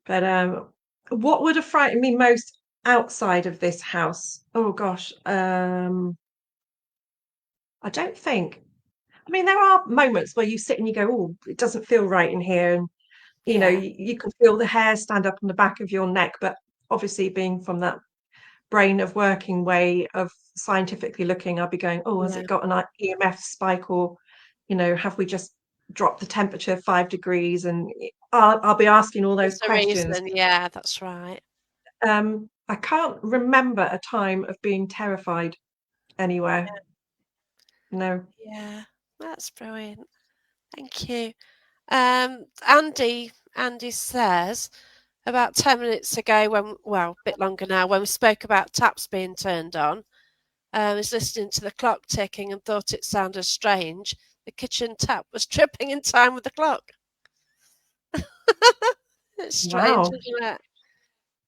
But what would have frightened me most outside of this house? Oh gosh, I don't think. I mean, there are moments where you sit and you go, "Oh, it doesn't feel right in here," and Yeah. you can feel the hair stand up on the back of your neck. But obviously, being from that brain of working way of scientifically looking, I'll be going, "Oh, has Yeah. it got an EMF spike, or have we just dropped the temperature 5 degrees?" And I'll be asking all those There's a questions. reason. Yeah, that's right. I can't remember a time of being terrified anywhere. No. Yeah. That's brilliant. Thank you. Andy says about 10 minutes ago well, a bit longer now, when we spoke about taps being turned on, was listening to the clock ticking and thought it sounded strange. The kitchen tap was tripping in time with the clock. It's strange, Wow. isn't it?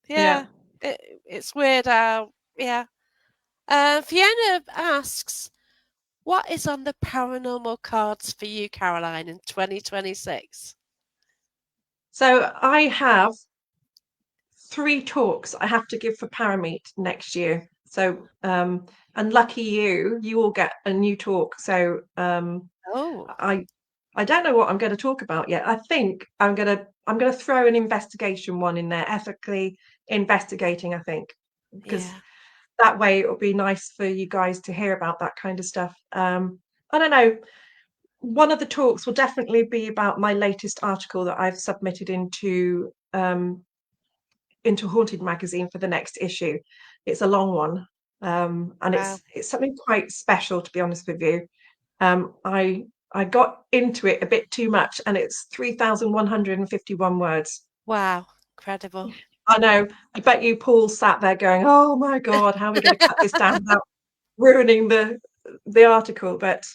Yeah. Yeah. It's weird how, yeah. Fiona asks, what is on the paranormal cards for you, Caroline, in 2026? So I have 3 talks I have to give for Parameet next year. So and lucky you all get a new talk. So Oh, I don't know what I'm going to talk about yet. I think I'm gonna throw an investigation one in there, ethically investigating, I think, because yeah, that way it'll be nice for you guys to hear about that kind of stuff. I don't know. One of the talks will definitely be about my latest article that I've submitted into Haunted magazine for the next issue. It's a long one, and Wow. it's something quite special, to be honest with you. I got into it a bit too much, and it's 3,151 words. Wow. Incredible. I know. I bet you Paul sat there going, "Oh my God, how are we going to cut this down without ruining the article?" But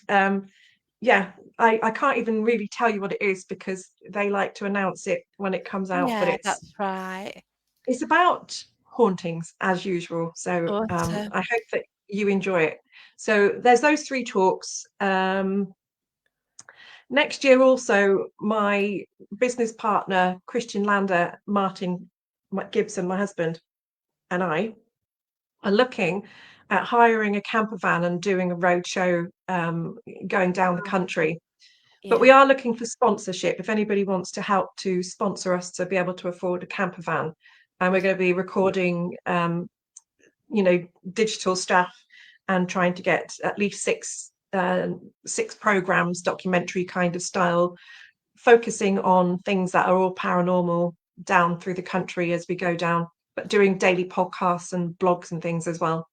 yeah, I can't even really tell you what it is because they like to announce it when it comes out. But Yeah, that's right. it's about hauntings as usual. So Awesome. I hope that you enjoy it. So there's those three talks. Next year, also, my business partner, Christian Lander, Martin Gibson, my husband, and I are looking at hiring a camper van and doing a road show, going down the country. But we Yeah. are looking for sponsorship. If anybody wants to help to sponsor us to be able to afford a camper van, and we're going to be recording, digital stuff and trying to get at least six programs, documentary kind of style, focusing on things that are all paranormal down through the country as we go down, but doing daily podcasts and blogs and things as well.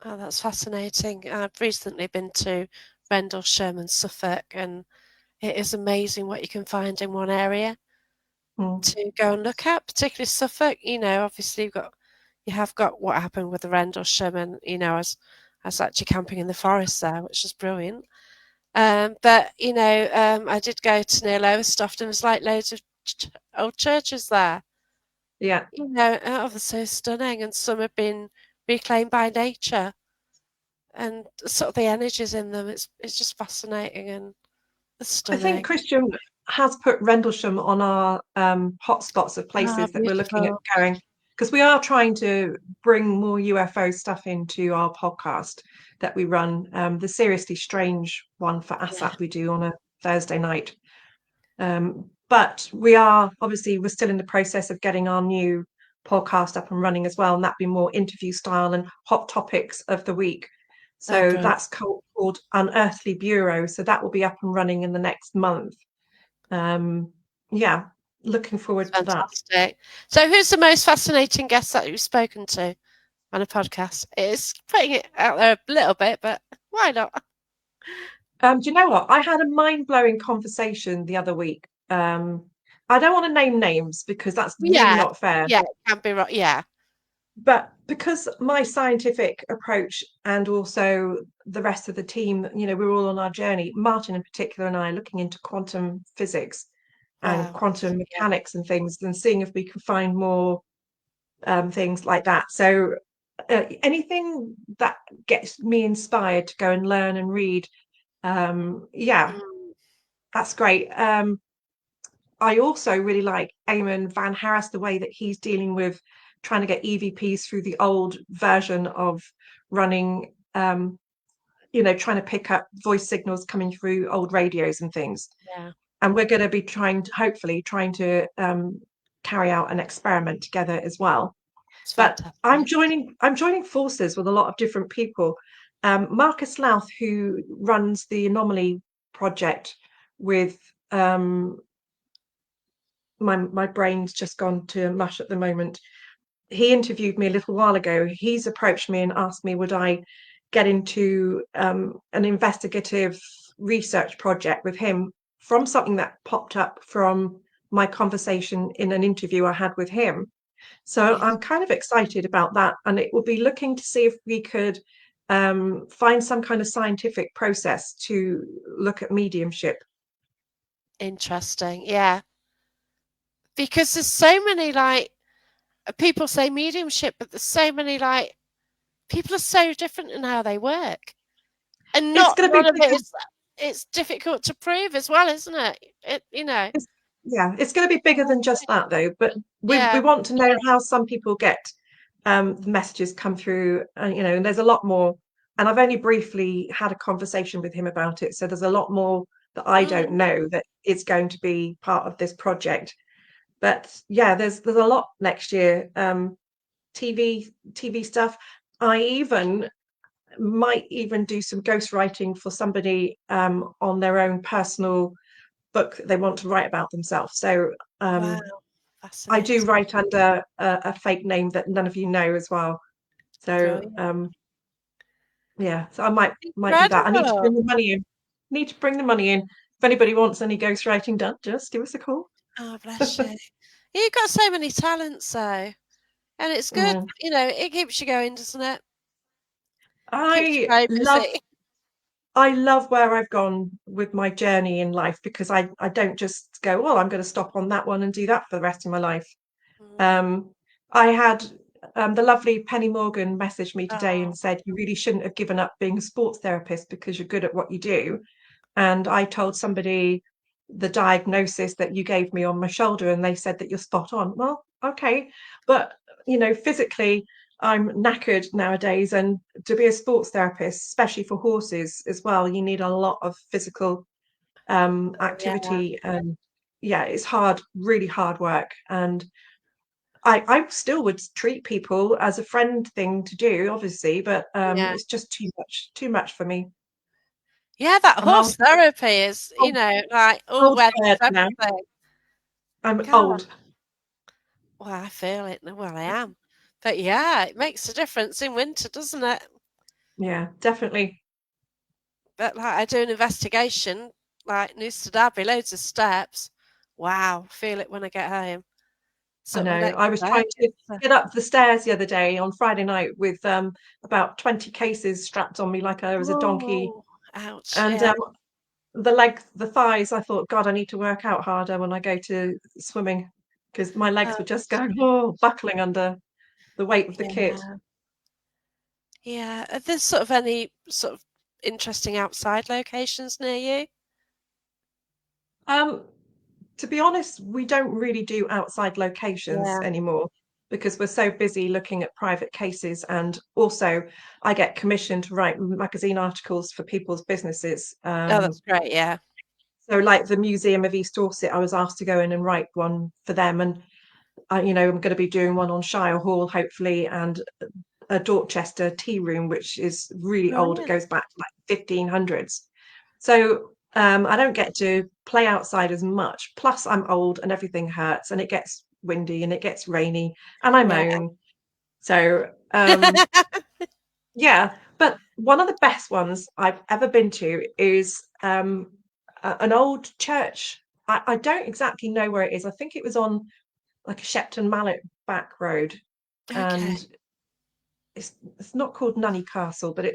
Oh, that's fascinating. I've recently been to Rendlesham and Suffolk, and it is amazing what you can find in one area Mm, to go and look at, particularly Suffolk. Obviously you have got what happened with the Rendlesham, and I was actually camping in the forest there, which was brilliant. But I did go to near Lowestoft, and there's like loads of old churches there. yeah. Oh, they're so stunning, and some have been reclaimed by nature, and sort of the energies in them. It's just fascinating and it's I think stunning. Christian has put Rendlesham on our hotspots of Ah, places that we're looking at beautiful. going, because we are trying to bring more UFO stuff into our podcast that we run. The Seriously Strange one for Yeah. ASAP we do on a Thursday night. But we're still in the process of getting our new podcast up and running as well, and that'd be more interview style and hot topics of the week. Oh, So brilliant. that's called Unearthly Bureau. So that will be up and running in the next month. Um, yeah, looking It's forward to that. fantastic. So, who's the most fascinating guest that you've spoken to on a podcast? It's putting it out there a little bit, but why not? Do you know what? I had a mind-blowing conversation the other week. I don't want to name names because that's really Yeah, not fair. yeah, it can be right. Yeah. But because my scientific approach and also the rest of the team, we're all on our journey. Martin in particular and I are looking into quantum physics and Wow. quantum Yeah. mechanics and things and seeing if we can find more things like that. So anything that gets me inspired to go and learn and read, yeah, Mm, that's great. I also really like Eamon Van Harris, the way that he's dealing with trying to get EVPs through the old version of running, trying to pick up voice signals coming through old radios and things. yeah, And we're going to be hopefully trying to carry out an experiment together as well. it's But fantastic. I'm joining forces with a lot of different people. Marcus Louth, who runs the Anomaly project with my brain's just gone to mush at the moment. He interviewed me a little while ago. He's approached me and asked me would I get into an investigative research project with him from something that popped up from my conversation in an interview I had with him. So Yeah, I'm kind of excited about that, and it will be looking to see if we could find some kind of scientific process to look at mediumship. interesting. Yeah, because there's so many like people say mediumship, but there's so many like people are so different in how they work, and It's not going to be none of it bigger. is. It's difficult to prove as well, isn't it? It's, yeah, it's going to be bigger than just that, though. But we Yeah. want to know how some people get the messages come through, and there's a lot more. And I've only briefly had a conversation with him about it, so there's a lot more that I don't Mm, know that is going to be part of this project. But yeah, there's a lot next year. TV stuff. I even might even do some ghostwriting for somebody on their own personal book that they want to write about themselves. So wow, um, I do Fascinating. write under a fake name that none of you know as well. So Brilliant. yeah, so I might do that. I need to Incredible. bring the money in. Need to bring the money in. If anybody wants any ghostwriting done, just give us a call. Oh, bless you. You've got so many talents, though. And it's good, Mm. it keeps you going, doesn't it? Keeps you I very love busy. I love where I've gone with my journey in life because I don't just go, well, I'm going to stop on that one and do that for the rest of my life. Mm. Um, I had the lovely Penny Morgan message me today Oh, and said, you really shouldn't have given up being a sports therapist because you're good at what you do. And I told somebody the diagnosis that you gave me on my shoulder, and they said that you're spot on. Well, okay. But, physically, I'm knackered nowadays. And to be a sports therapist, especially for horses as well, you need a lot of physical yeah, activity. And yeah, it's hard, really hard work. And I still would treat people as a friend thing to do, obviously, but yeah. it's just too much for me. Yeah, that I'm horse therapy is, old, like all old weathers, bird now. everything. I'm God, old. well, I feel it. Well, I am. But yeah, it makes a difference in winter, doesn't it? Yeah, definitely. But like I do an investigation, like News to Derby, loads of steps. Wow, feel it when I get home. I Sort of my know. next I was day. trying to get up the stairs the other day on Friday night with about 20 cases strapped on me like I was a donkey. Oh, ouch. And Yeah, the thighs, I thought, God, I need to work out harder when I go to swimming because my legs oh, were just going, oh, buckling under the weight of the kit. yeah, yeah. Are there sort of any sort of interesting outside locations near you? Um, to be honest, we don't really do outside locations Yeah. anymore because we're so busy looking at private cases. And also, I get commissioned to write magazine articles for people's businesses. Oh, that's great. Yeah. So, like the Museum of East Dorset, I was asked to go in and write one for them. And, I'm going to be doing one on Shire Hall, hopefully, and a Dorchester tea room, which is really old. It Brilliant. goes back to like 1500s. So I don't get to play outside as much. Plus, I'm old and everything hurts, and it gets windy and it gets rainy, and I Yeah. moan. So yeah. But one of the best ones I've ever been to is an old church. I don't exactly know where it is. I think it was on like a Shepton Mallet back road, Okay. and it's not called Nunny Castle, but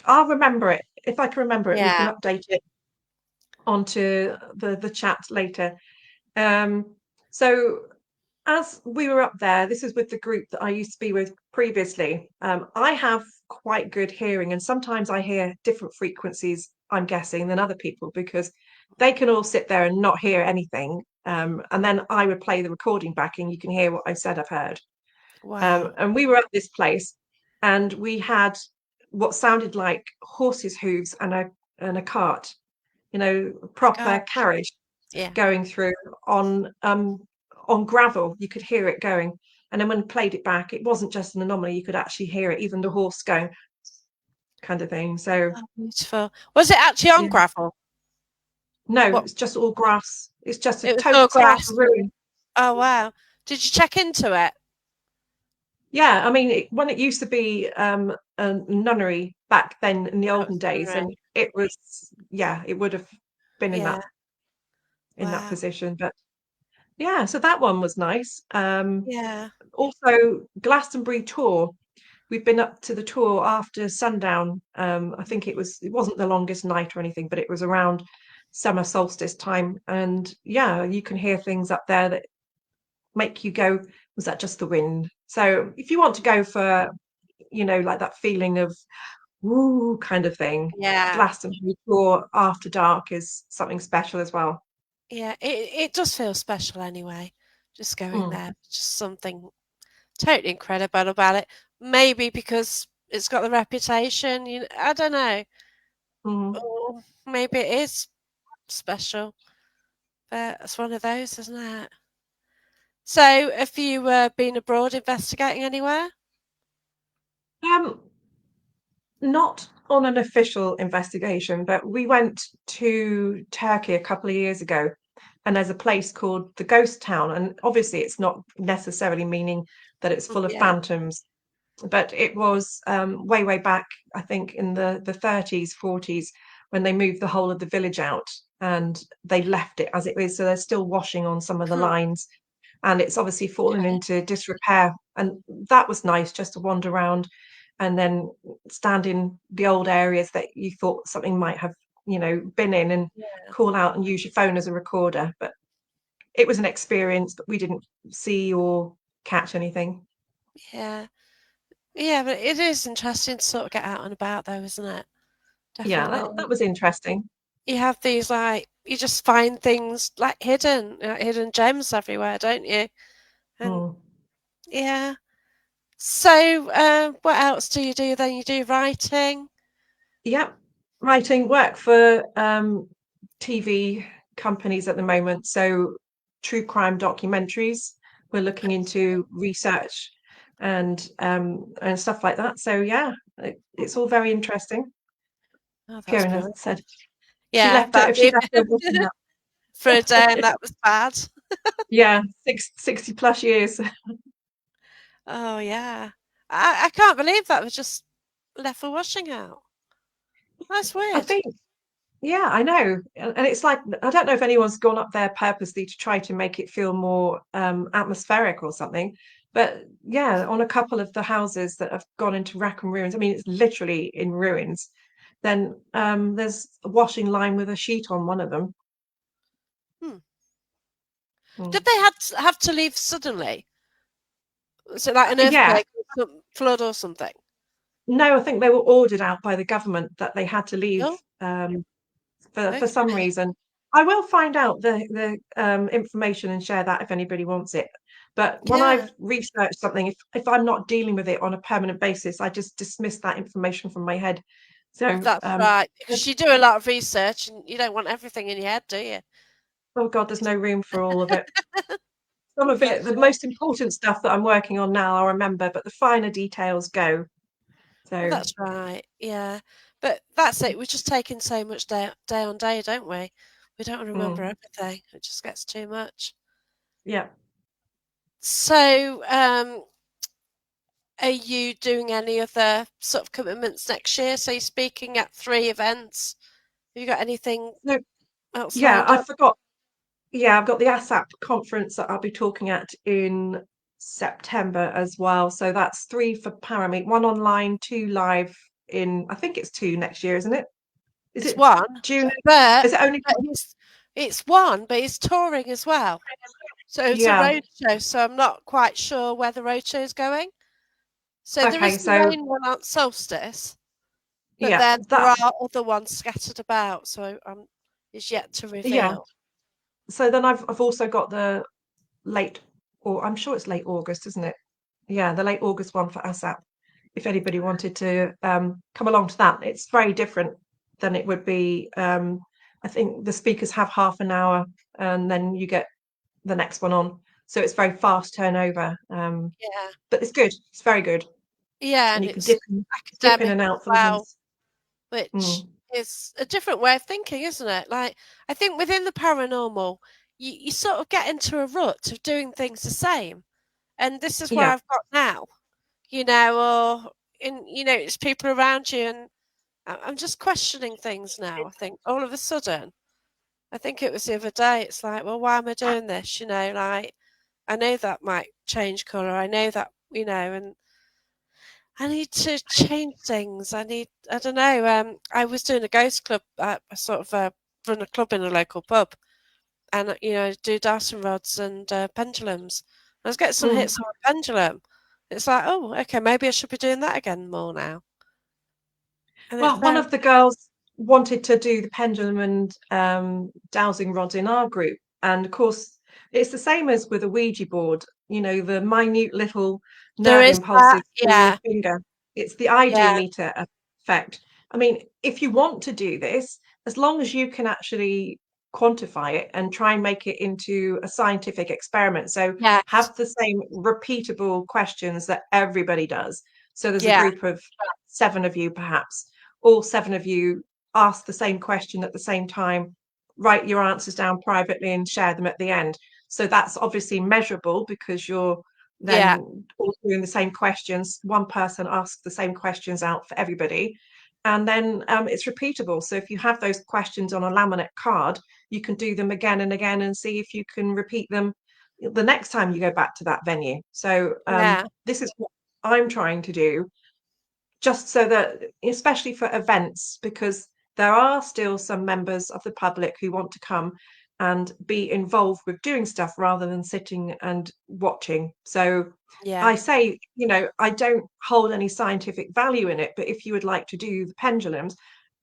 I'll remember it. If I can remember it, we can Yeah. update it onto the chat later. Um, so as we were up there, this is with the group that I used to be with previously. I have quite good hearing, and sometimes I hear different frequencies, I'm guessing, than other people because they can all sit there and not hear anything. And then I would play the recording back, and you can hear what I've said, I've heard. Wow. And we were at this place, and we had what sounded like horses' hooves and a cart, My proper gosh. carriage Yeah. going through on gravel. You could hear it going. And then when we played it back, it wasn't just an anomaly. You could actually hear it, even the horse going kind of thing. So Oh, beautiful. Was it actually on yeah. gravel? No, What? it's just all grass. It's just a It was all total grass. ruin. Oh, wow. Did you check into it? Yeah, I mean, when it used to be a nunnery back then in the Oh, olden it's days, unreal. and it was, yeah, it would have been in Yeah. that Wow. position. But yeah, so that one was nice. Yeah. Also, Glastonbury tour. We've been up to the tour after sundown. I think it wasn't the longest night or anything, but it was around summer solstice time. And yeah, you can hear things up there that make you go, was that just the wind? So if you want to go for, like that feeling of woo kind of thing, Yeah. Glastonbury tour after dark is something special as well. Yeah. It does feel special anyway. Just going Mm, there. Just something totally incredible about it. Maybe because it's got the reputation, I don't know. mm. Or maybe it is special, but it's one of those, isn't it? So, have you been abroad investigating anywhere? Um, Not on an official investigation, but we went to Turkey a couple of years ago and there's a place called the Ghost Town, and obviously it's not necessarily meaning that it's full of Yeah. phantoms, but it was way back, I think in the 30s, 40s, when they moved the whole of the village out and they left it as it is. So they're still washing on some of the Hmm. lines, and it's obviously fallen Okay. into disrepair. And that was nice just to wander around and then stand in the old areas that you thought something might have, been in, and Yeah. call out and use your phone as a recorder. But it was an experience, but we didn't see or catch anything. Yeah. Yeah, but it is interesting to sort of get out and about though, isn't it? Yeah, that Definitely. was interesting. You have these like you just find things like hidden, hidden gems everywhere, don't you? And Mm. yeah. So, what else do you do then? You do writing? Yeah, writing work for TV companies at the moment. So true crime documentaries. We're looking into research and stuff like that. So yeah, it's all very interesting. Oh, that's Fiona brilliant. said she Yeah, left it. that If she left her washing for a day and up. that was bad. Yeah, 60 plus years. Oh yeah. I can't believe that was just left for washing out. That's I weird. think, yeah, I know. And it's like, I don't know if anyone's gone up there purposely to try to make it feel more atmospheric or something. But yeah, on a couple of the houses that have gone into rack and ruins, I mean, it's literally in ruins. Then there's a washing line with a sheet on one of them. Hmm. Did Mm. they have to leave suddenly? Was it like an Yeah, earthquake or flood or something? no, I think they were ordered out by the government that they had to leave Oh, for some okay. reason. I will find out the information and share that if anybody wants it. But when Yeah, I've researched something, if I'm not dealing with it on a permanent basis, I just dismiss that information from my head. So, that's right. Because you do a lot of research and you don't want everything in your head, do you? oh God, there's no room for all of it. Some of it, That's the most important stuff that I'm working on now, I'll remember, but the finer details go. well, So, that's right. Yeah, but that's it. We're just taking so much day on day, don't we? We don't remember mm, everything. It just gets too much. yeah. So, are you doing any other sort of commitments next year? So you're speaking at 3 events. Have you got anything So, else yeah, lined I up? forgot. Yeah, I've got the ASAP conference that I'll be talking at in September as well. So that's three for Paramount, one online, two live in, I think it's two next year, isn't it? Is It's it one, June? but Is it only? but it's one, but he's touring as well. So it's a Yeah. road show, so I'm not quite sure where the road show is going. So there Okay. is the So main one on Solstice, but yeah, then there that, are other ones scattered about, so is yet to yeah. reveal. So then I've also got the late, or I'm sure it's late August, isn't it? Yeah, the late August one for ASAP. If anybody wanted to come along to that, it's very different than it would be. I think the speakers have half an hour, and then you get the next one on. So it's very fast turnover, Yeah. but it's good. It's very good, Yeah, and and you can it's dip in academic and as out for the well, ones. which Mm, is a different way of thinking, isn't it? Like, I think within the paranormal, you sort of get into a rut of doing things the same. And this is where yeah, I've got now, or it's people around you, and I'm just questioning things now. I think all of a sudden, I think it was the other day, it's like, well, why am I doing this? Like, I know that might change colour. I know that, and I need to change things. I don't know. I was doing a ghost club, I sort of run a club in a local pub, and do Dyson rods and pendulums. I was getting some mm. hits on a pendulum. It's like, oh, okay, maybe I should be doing that again more now. And it's Well, one very, of the girls wanted to do the pendulum and dowsing rods in our group. And of course, it's the same as with a Ouija board, the minute little there nerve is that, impulses through your yeah, finger. It's the ID yeah, meter effect. I mean, if you want to do this, as long as you can actually quantify it and try and make it into a scientific experiment. So yes, have the same repeatable questions that everybody does. So there's a yeah, group of seven of you, perhaps all seven of you ask the same question at the same time, write your answers down privately and share them at the end. So that's obviously measurable because you're Yeah, then all doing the same questions. One person asks the same questions out for everybody. And then it's repeatable. So if you have those questions on a laminate card, you can do them again and again and see if you can repeat them the next time you go back to that venue. So yeah, this is what I'm trying to do, just so that, especially for events, because there are still some members of the public who want to come and be involved with doing stuff rather than sitting and watching. So yeah, I say, I don't hold any scientific value in it, but if you would like to do the pendulums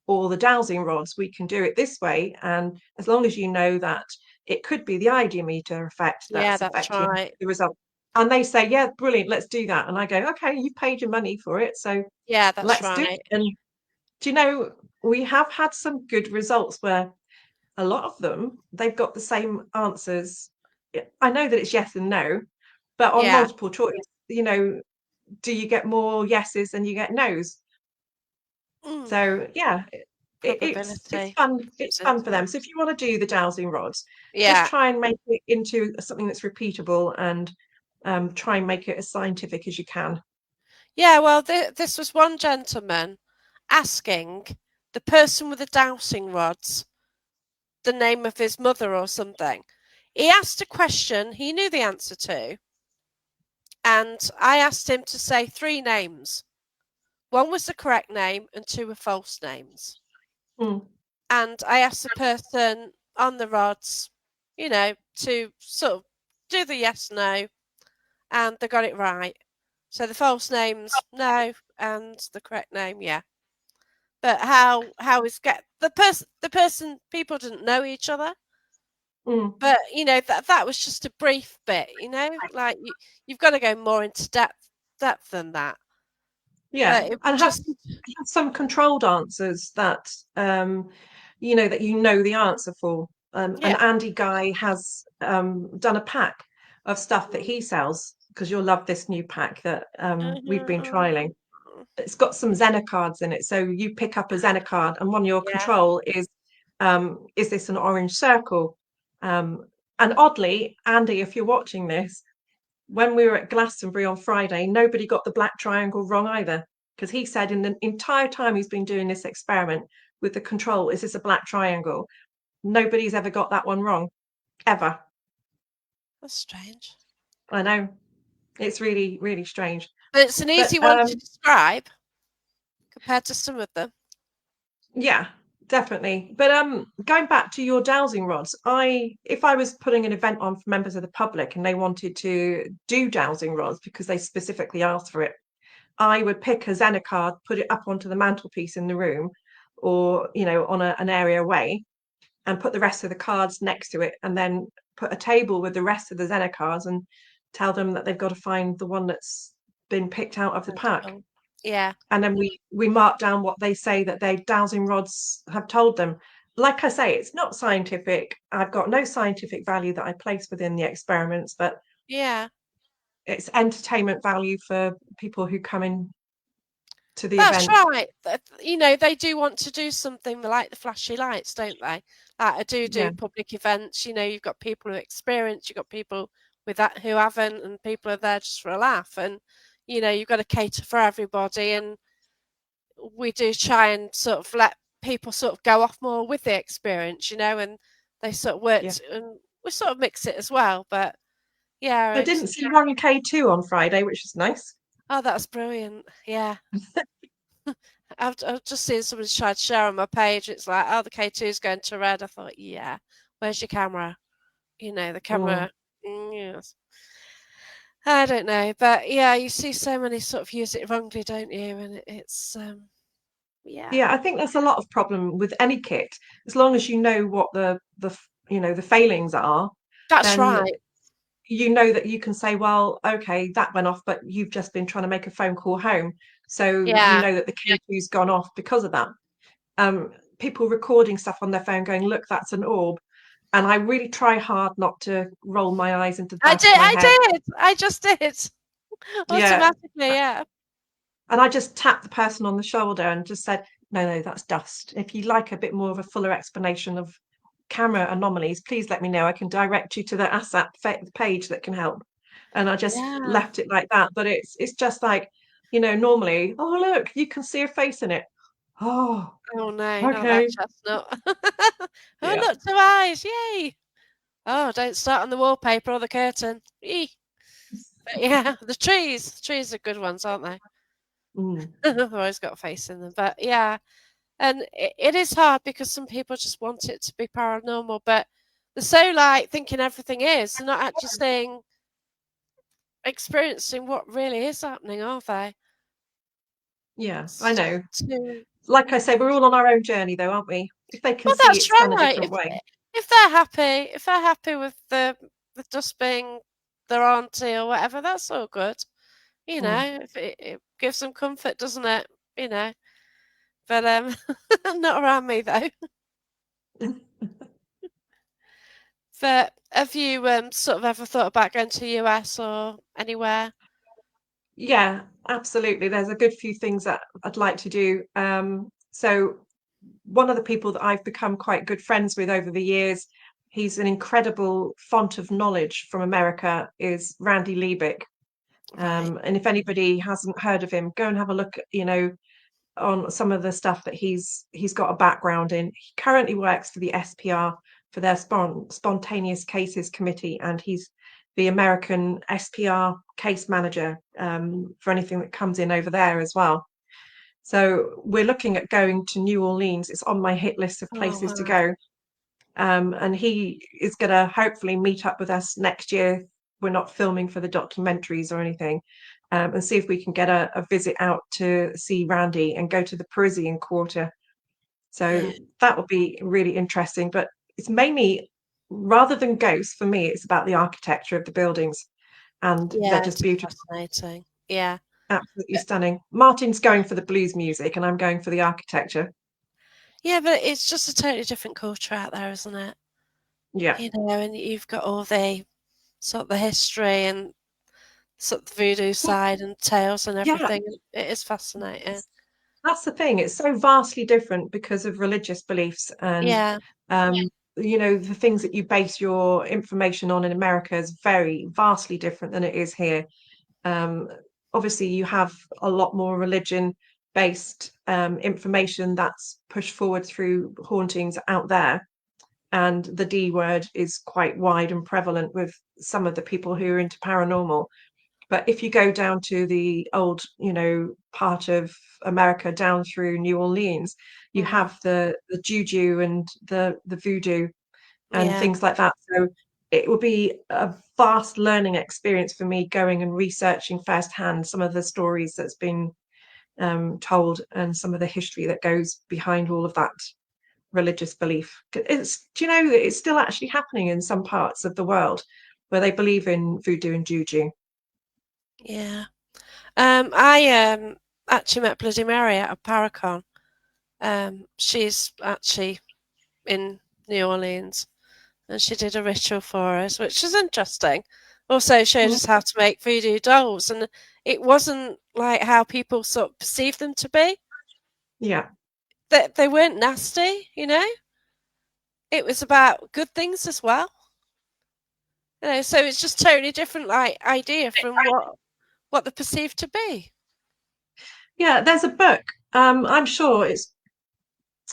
or the dowsing rods, we can do it this way. And as long as you know that it could be the ideometer effect yeah, that's that's affecting right. the result. And they say, yeah, brilliant, let's do that. And I go, okay, you've paid your money for it. So Yeah, that's let's do right. it. And do you know, we have had some good results where a lot of them, they've got the same answers. I know that it's yes and no, but on Yeah, multiple choice, do you get more yeses than you get nos? mm, So yeah, it's probability. fun. It's It's fun for into it. them. So if you want to do the dowsing rods, just Yeah, try and make it into something that's repeatable, and try and make it as scientific as you can. yeah. Well, this was one gentleman asking the person with the dowsing rods the name of his mother or something. He asked a question he knew the answer to, and I asked him to say three names. One was the correct name, and two were false names. Mm, And I asked the person on the rods, to sort of do the yes no, and they got it right. So the false names, no, and the correct name, yeah. But how is get the person people didn't know each other, mm. but that was just a brief bit, like you've got to go more into depth than that. Yeah, But it and have just some controlled answers that that the answer for. And yeah. Andy Guy has done a pack of stuff that he sells, because you'll love this new pack that we've been Mhm. trialing. It's got some Xena cards in it, so you pick up a Xena card, and one your Yeah, control is this an orange circle? Um, and oddly, Andy, if you're watching this, when we were at Glastonbury on Friday, nobody got the black triangle wrong either. Because he said in the entire time he's been doing this experiment with the control, is this a black triangle? Nobody's ever got that one wrong, ever. that's strange. I know. It's really, really strange. But it's an But easy one to describe compared to some of them. yeah, definitely. But going back to your dowsing rods, if I was putting an event on for members of the public and they wanted to do dowsing rods because they specifically asked for it, I would pick a Xena card, put it up onto the mantelpiece in the room, or on an area away, and put the rest of the cards next to it, and then put a table with the rest of the Xena cards and tell them that they've got to find the one that's been picked out of the pack. Sensible. Yeah, And then we mark down what they say that their dowsing rods have told them. Like I say, it's not scientific. I've got no scientific value that I place within the experiments, but yeah. it's entertainment value for people who come in to the That's event. right. They do want to do something like the flashy lights, don't they? Like I do Yeah, public events. You've got people who experience, you've got people with that who haven't, and people are there just for a laugh. And you've got to cater for everybody. And we do try and sort of let people sort of go off more with the experience, and they sort of yeah. worked, and we sort of mix it as well. But yeah, I didn't see 1K2 on Friday, which is nice. oh, that's brilliant. Yeah. I've just seen somebody tried to share on my page. It's like, oh, the K2 is going to red. I thought, yeah, where's your camera? The Mm. camera. Yes. I don't know, but yeah, you see so many sort of use it wrongly, don't you? And it's yeah, Yeah, I think that's a lot of problem with any kit. As long as you know what the failings are, that's then right. you know that you can say, well, okay, that went off, but you've just been trying to make a phone call home. So you Yeah, know that the K2's gone off because of that. People recording stuff on their phone going, look, that's an orb. And I really try hard not to roll my eyes into the I back of did. my I head. did. I just did Yeah. automatically. Yeah, And I just tapped the person on the shoulder and just said, no, no, that's dust. If you like a bit more of a fuller explanation of camera anomalies, please let me know. I can direct you to the ASAP page that can help. And I just Yeah. left it like that. But it's just like, normally, oh look, you can see a face in it. Oh, Oh no, not that okay. chestnut. Oh Yeah. look, two eyes, yay! Oh, don't start on the wallpaper or the curtain. Eee. But yeah, the trees are good ones, aren't they? Mm. They've always got a face in them. But yeah, and it is hard because some people just want it to be paranormal, but they're so like thinking everything is. They're not actually saying, experiencing what really is happening, are they? Yeah, I It's know. just too. Like I say, we're all on our own journey though, aren't we? If they can Well, see that's it's done a right. different way. If they're happy with the dust being their auntie or whatever, that's all good. Mm. If it gives them comfort, doesn't it? You know. But not around me though. But have you sort of ever thought about going to the US or anywhere? Yeah, absolutely. There's a good few things that I'd like to do. So one of the people that I've become quite good friends with over the years, he's an incredible font of knowledge from America, is Randy Liebig. Right. And if anybody hasn't heard of him, go and have a look, on some of the stuff that he's got a background in. He currently works for the SPR for their spontaneous cases committee, and he's the American SPR case manager for anything that comes in over there as well. So we're looking at going to New Orleans. It's on my hit list of Oh places to wow. go. And he is going to hopefully meet up with us next year. We're not filming for the documentaries or anything, and see if we can get a visit out to see Randy and go to the Parisian Quarter. Yeah. So that would be really interesting. But it's mainly, rather than ghosts, for me, it's about the architecture of the buildings, and they're Yeah, just it is beautiful, fascinating. Yeah. absolutely stunning. Martin's going for the blues music, and I'm going for the architecture. Yeah, but it's just a totally different culture out there, isn't it? Yeah. And you've got all the sort of the history and sort of the voodoo Well, side and tales and yeah, everything. It is fascinating. that's the thing. It's so vastly different because of religious beliefs and Yeah, um, the things that you base your information on in America is very vastly different than it is here. Um, Obviously, you have a lot more religion based information that's pushed forward through hauntings out there. And the D word is quite wide and prevalent with some of the people who are into paranormal. But if you go down to the old, part of America down through New Orleans, you mhm, have the juju and the voodoo and yeah, things like that. So it will be a vast learning experience for me going and researching firsthand some of the stories that's been told and some of the history that goes behind all of that religious belief. Do you know that it's still actually happening in some parts of the world where they believe in voodoo and juju? yeah. I actually met Bloody Mary at a Paracon. She's actually in New Orleans, and she did a ritual for us, which is interesting. Also showed Mm. us how to make voodoo dolls, and it wasn't like how people sort of perceive them to be. Yeah. They weren't nasty. It was about good things as well. So it's just totally different like idea from what they're perceived to be. Yeah, there's a book. I'm sure it's,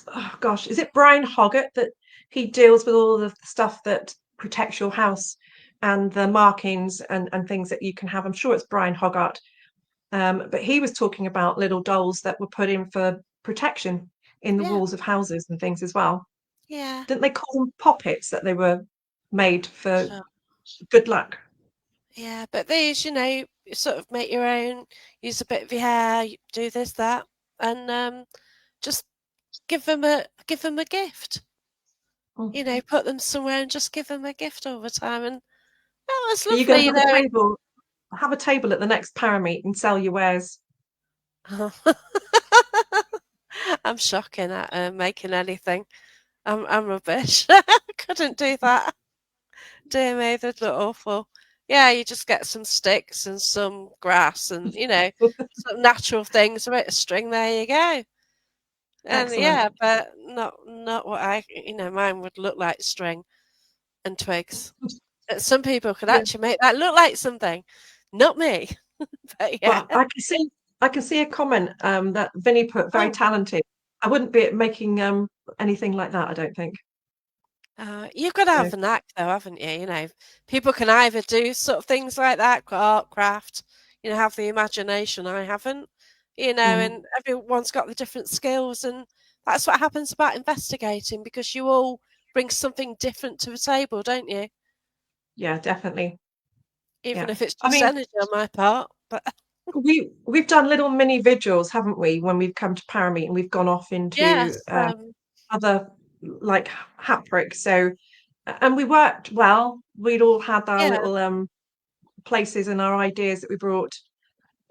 oh gosh, is it Brian Hoggart that he deals with all of the stuff that protects your house and the markings and things that you can have. I'm sure it's Brian Hoggart. But he was talking about little dolls that were put in for protection in the Yeah, walls of houses and things as well. yeah, Didn't they call them poppets that they were made for sure. good luck? Yeah, but these, you sort of make your own, use a bit of your hair, do this, that, and just give them a gift. Mm. Put them somewhere and just give them a gift all the time, and that was Are you going lovely. to have a table at the next Parameet and sell your wares? I'm shocking at making anything. I'm rubbish. Couldn't do that. Dear me, they'd look awful. Yeah, you just get some sticks and some grass and some natural things, a bit of string. There you go. And Excellent. yeah, but not what mine would look like string and twigs. Some people could Yeah. actually make that look like something. Not me. But yeah. But I can see a comment that Vinny put very Oh, talented. I wouldn't be making anything like that, I don't think. you've got to So, have the knack though, haven't you? People can either do sort of things like that, art, craft, have the imagination. I haven't, mm, and everyone's got the different skills, and that's what happens about investigating because you all bring something different to the table, don't you? yeah, definitely. Even Yeah. if it's I just mean, energy on my part. But we've done little mini vigils, haven't we, when we've come to Parameet and we've gone off into yes, other like Haprick. So and we worked well. We'd all had our yeah, little places and our ideas that we brought.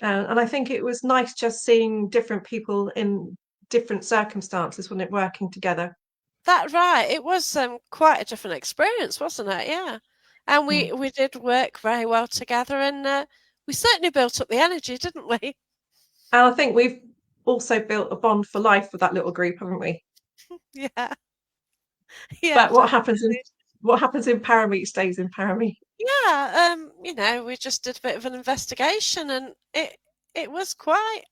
And I think it was nice just seeing different people in different circumstances, wasn't it, working together? that right. It was quite a different experience, wasn't it? Yeah, and Mm. we did work very well together, and we certainly built up the energy, didn't we? And I think we've also built a bond for life with that little group, haven't we? Yeah, yeah, But definitely. what happens in Parameet stays in Parameet. Yeah, we just did a bit of an investigation, and it was quite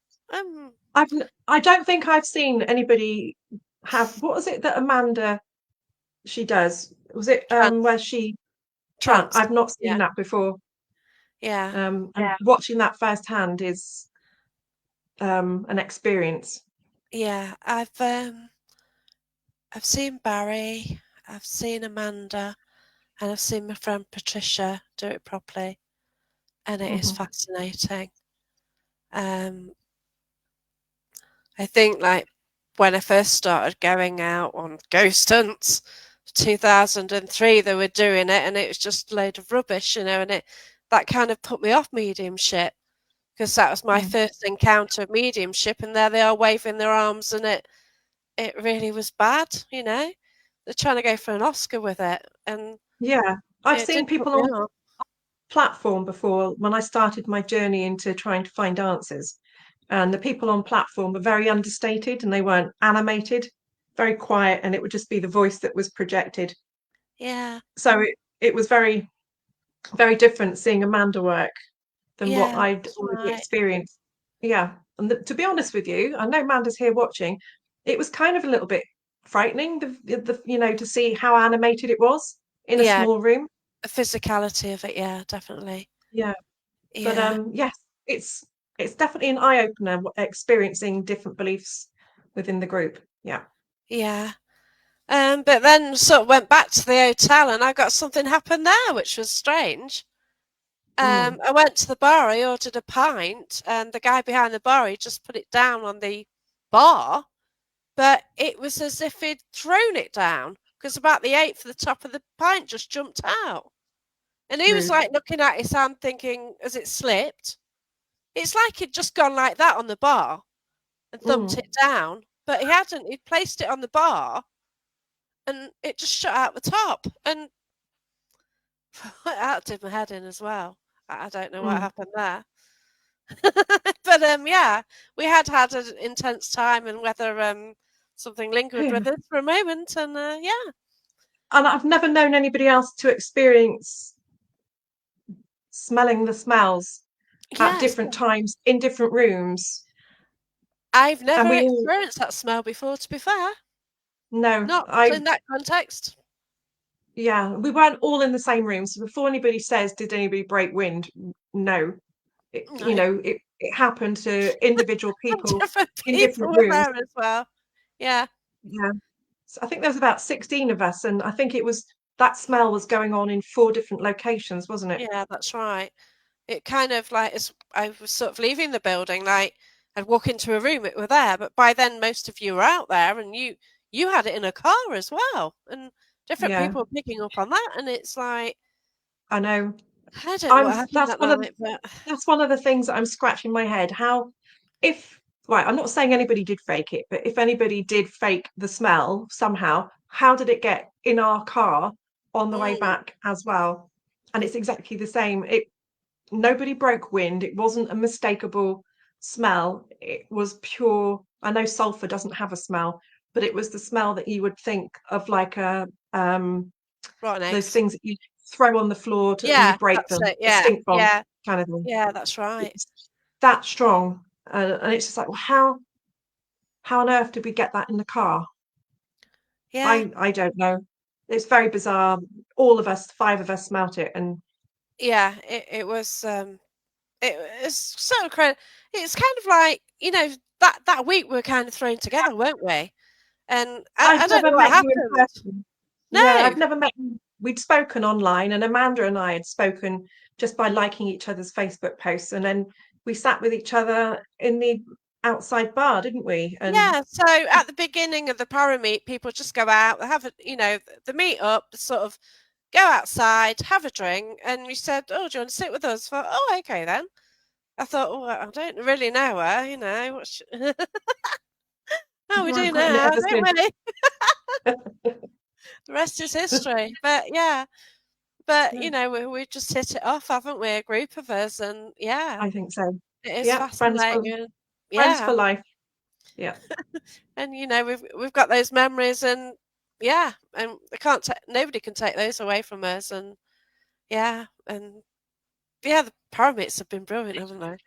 I don't think I've seen anybody have what was it that Amanda she does? Was it trans where she trans. I've not seen Yeah, that before. yeah, And watching that firsthand is an experience. yeah. I've seen Barry, I've seen Amanda, and I've seen my friend Patricia do it properly, and it is Hmm. fascinating. Um, I think like when I first started going out on ghost hunts, 2003, they were doing it, and it was just a load of rubbish, and that kind of put me off mediumship because that was my Mm. first encounter of mediumship, and there they are waving their arms, and it really was bad. They're trying to go for an Oscar with it, and Yeah, I've it seen did put people me on off. platform before when I started my journey into trying to find answers. And the people on platform were very understated and they weren't animated, very quiet, and it would just be the voice that was projected. Yeah, So it was very, very different seeing Amanda work than what yeah, I'd that's already right. experienced. Yeah. And to be honest with you, I know Amanda's here watching. It was kind of a little bit frightening, to see how animated it was in a Yeah, small room. the physicality of it. Yeah, definitely. Yeah. But Yeah, yes, it's definitely an eye opener experiencing different beliefs within the group. Yeah. yeah. But then sort of went back to the hotel, and I got something happen there, which was strange. Mm, I went to the bar, I ordered a pint, and the guy behind the bar, he just put it down on the bar, but it was as if he'd thrown it down because about the eighth of the top of the pint just jumped out. And he was rude. like looking at his hand, thinking, as it slipped, it's like he'd just gone like that on the bar and thumped Mm, it down, but he hadn't. He'd placed it on the bar and it just shot out the top. And that did my head in as well. I don't know what mm. happened there. But yeah, we had an intense time, and whether something lingered Yeah. with us for a moment, and yeah, And I've never known anybody else to experience smelling the smells at yes, different times in different rooms. I've And never we all experienced that smell before. To be fair, know, not in that context. yeah, we weren't all in the same room. So before anybody says, did anybody break wind? No, No, it happened to individual and people different in people different were rooms. there as well. Yeah, Yeah. So I think there was about 16 of us, and I think it was that smell was going on in 4 different locations, wasn't it? yeah, that's right. It kind of like as I was sort of leaving the building, like I'd walk into a room, it were there, but by then most of you were out there, and you had it in a car as well, and different Yeah, people were picking up on that, and it's like I know. I don't know what happened That's that one of night, but that's one of the things that I'm scratching my head. How, if right, I'm not saying anybody did fake it, but if anybody did fake the smell somehow, how did it get in our car on the way mm, back as well? And it's exactly the same. It Nobody broke wind. It wasn't a mistakable smell. It was pure. I know sulfur doesn't have a smell, but it was the smell that you would think of like Rotten those eggs. things that you throw on the floor and you Yeah, break that's them, it. a Yeah, stink bomb yeah, kind of thing. yeah, that's It right. was that strong, and it's just like, well, how on earth did we get that in the car? Yeah, I don't know. It's very bizarre. All of us, five of us, smelt it, and yeah. It was so crazy. It's kind of like, that week we were kind of thrown together, weren't we? And I I've don't never know what met you in happened. person. Yeah, No. I've never met you. We'd spoken online, and Amanda and I had spoken just by liking each other's Facebook posts, and then we sat with each other in the outside bar, didn't we? And Yeah, so at the beginning of the para meet, people just go out, they have the meet up, sort of go outside, have a drink, and we said, "Oh, do you want to sit with us?" I thought, "Oh, okay then." I thought, "Oh, I don't really know her, oh, we you do haven't put in it now, ever don't since. we?" The rest is history. But yeah, but Yeah, we just hit it off, haven't we? A group of us, and yeah, I think so. it is Yeah, fascinating. friends for Yeah, life. Yeah, and we've got those memories, and yeah, and nobody can take those away from us, and yeah, and yeah, the pyramids have been brilliant, haven't they?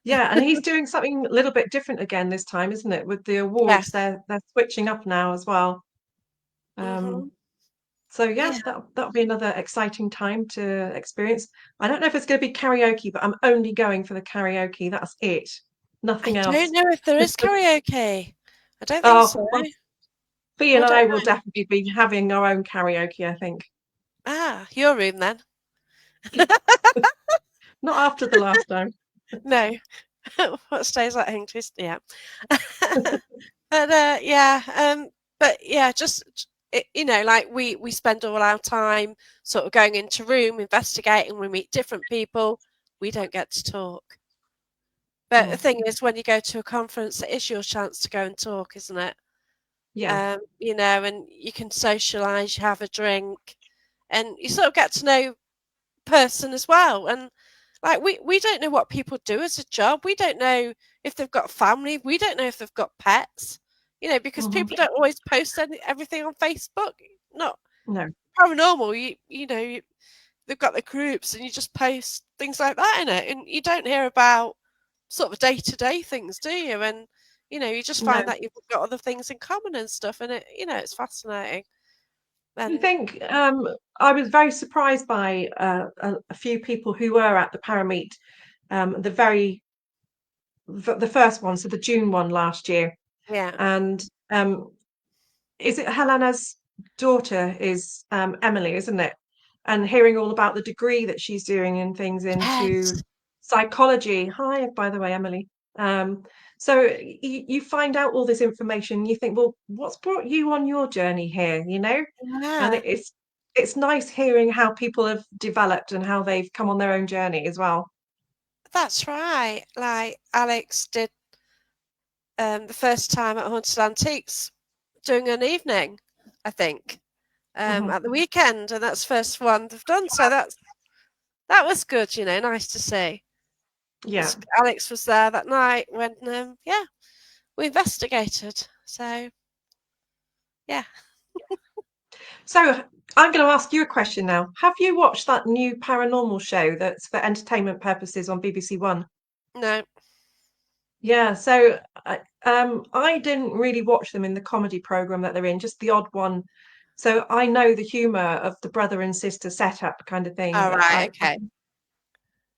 yeah, and he's doing something a little bit different again this time, isn't it? With the awards, Yes. they're switching up now as well. Mhm. Um, So yeah, Yeah. that'll be another exciting time to experience. I don't know if it's going to be karaoke, but I'm only going for the karaoke. That's it. I Nothing don't else. know if there is karaoke. I don't think Oh, so. well, Fee I and don't I will know. definitely be having our own karaoke, I think. Ah, your room then. Not after the last time. No. What stays at home twist, yeah. But, yeah, but yeah, like we spend all our time sort of going into room, investigating, we meet different people. We don't get to talk. But the Mm, thing is, when you go to a conference, it is your chance to go and talk, isn't it? yeah, And you can socialize, you have a drink, and you sort of get to know person as well. And like we don't know what people do as a job. We don't know if they've got family. We don't know if they've got pets. Because hmm, people don't always post everything on Facebook. Not no, paranormal. They've got the groups, and you just post things like that in it, and you don't hear about sort of day to day things, do you? And you just no. find that you've got other things in common and stuff, and it's fascinating. I And think I was very surprised by a few people who were at the Parameet, the first one, so the June one last year, yeah, and is it Helena's daughter is Emily, isn't it? And hearing all about the degree that she's doing and things into yes, psychology. Hi, by the way, Emily. Um, so you find out all this information. You think, well, what's brought you on your journey here? And yeah. it's nice hearing how people have developed and how they've come on their own journey as well. That's right. Like Alex did the first time at Haunted Antiques doing an evening, I think, Hmm. at the weekend, and that's the first one they've done. So that was good, nice to see. Yeah. Alex was there that night when yeah, we investigated. So yeah, So I'm going to ask you a question now. Have you watched that new paranormal show that's for entertainment purposes on BBC One? no, Yeah, so I didn't really watch them in the comedy program that they're in, just the odd one. So I know the humor of the brother and sister setup kind of thing, all but right, okay,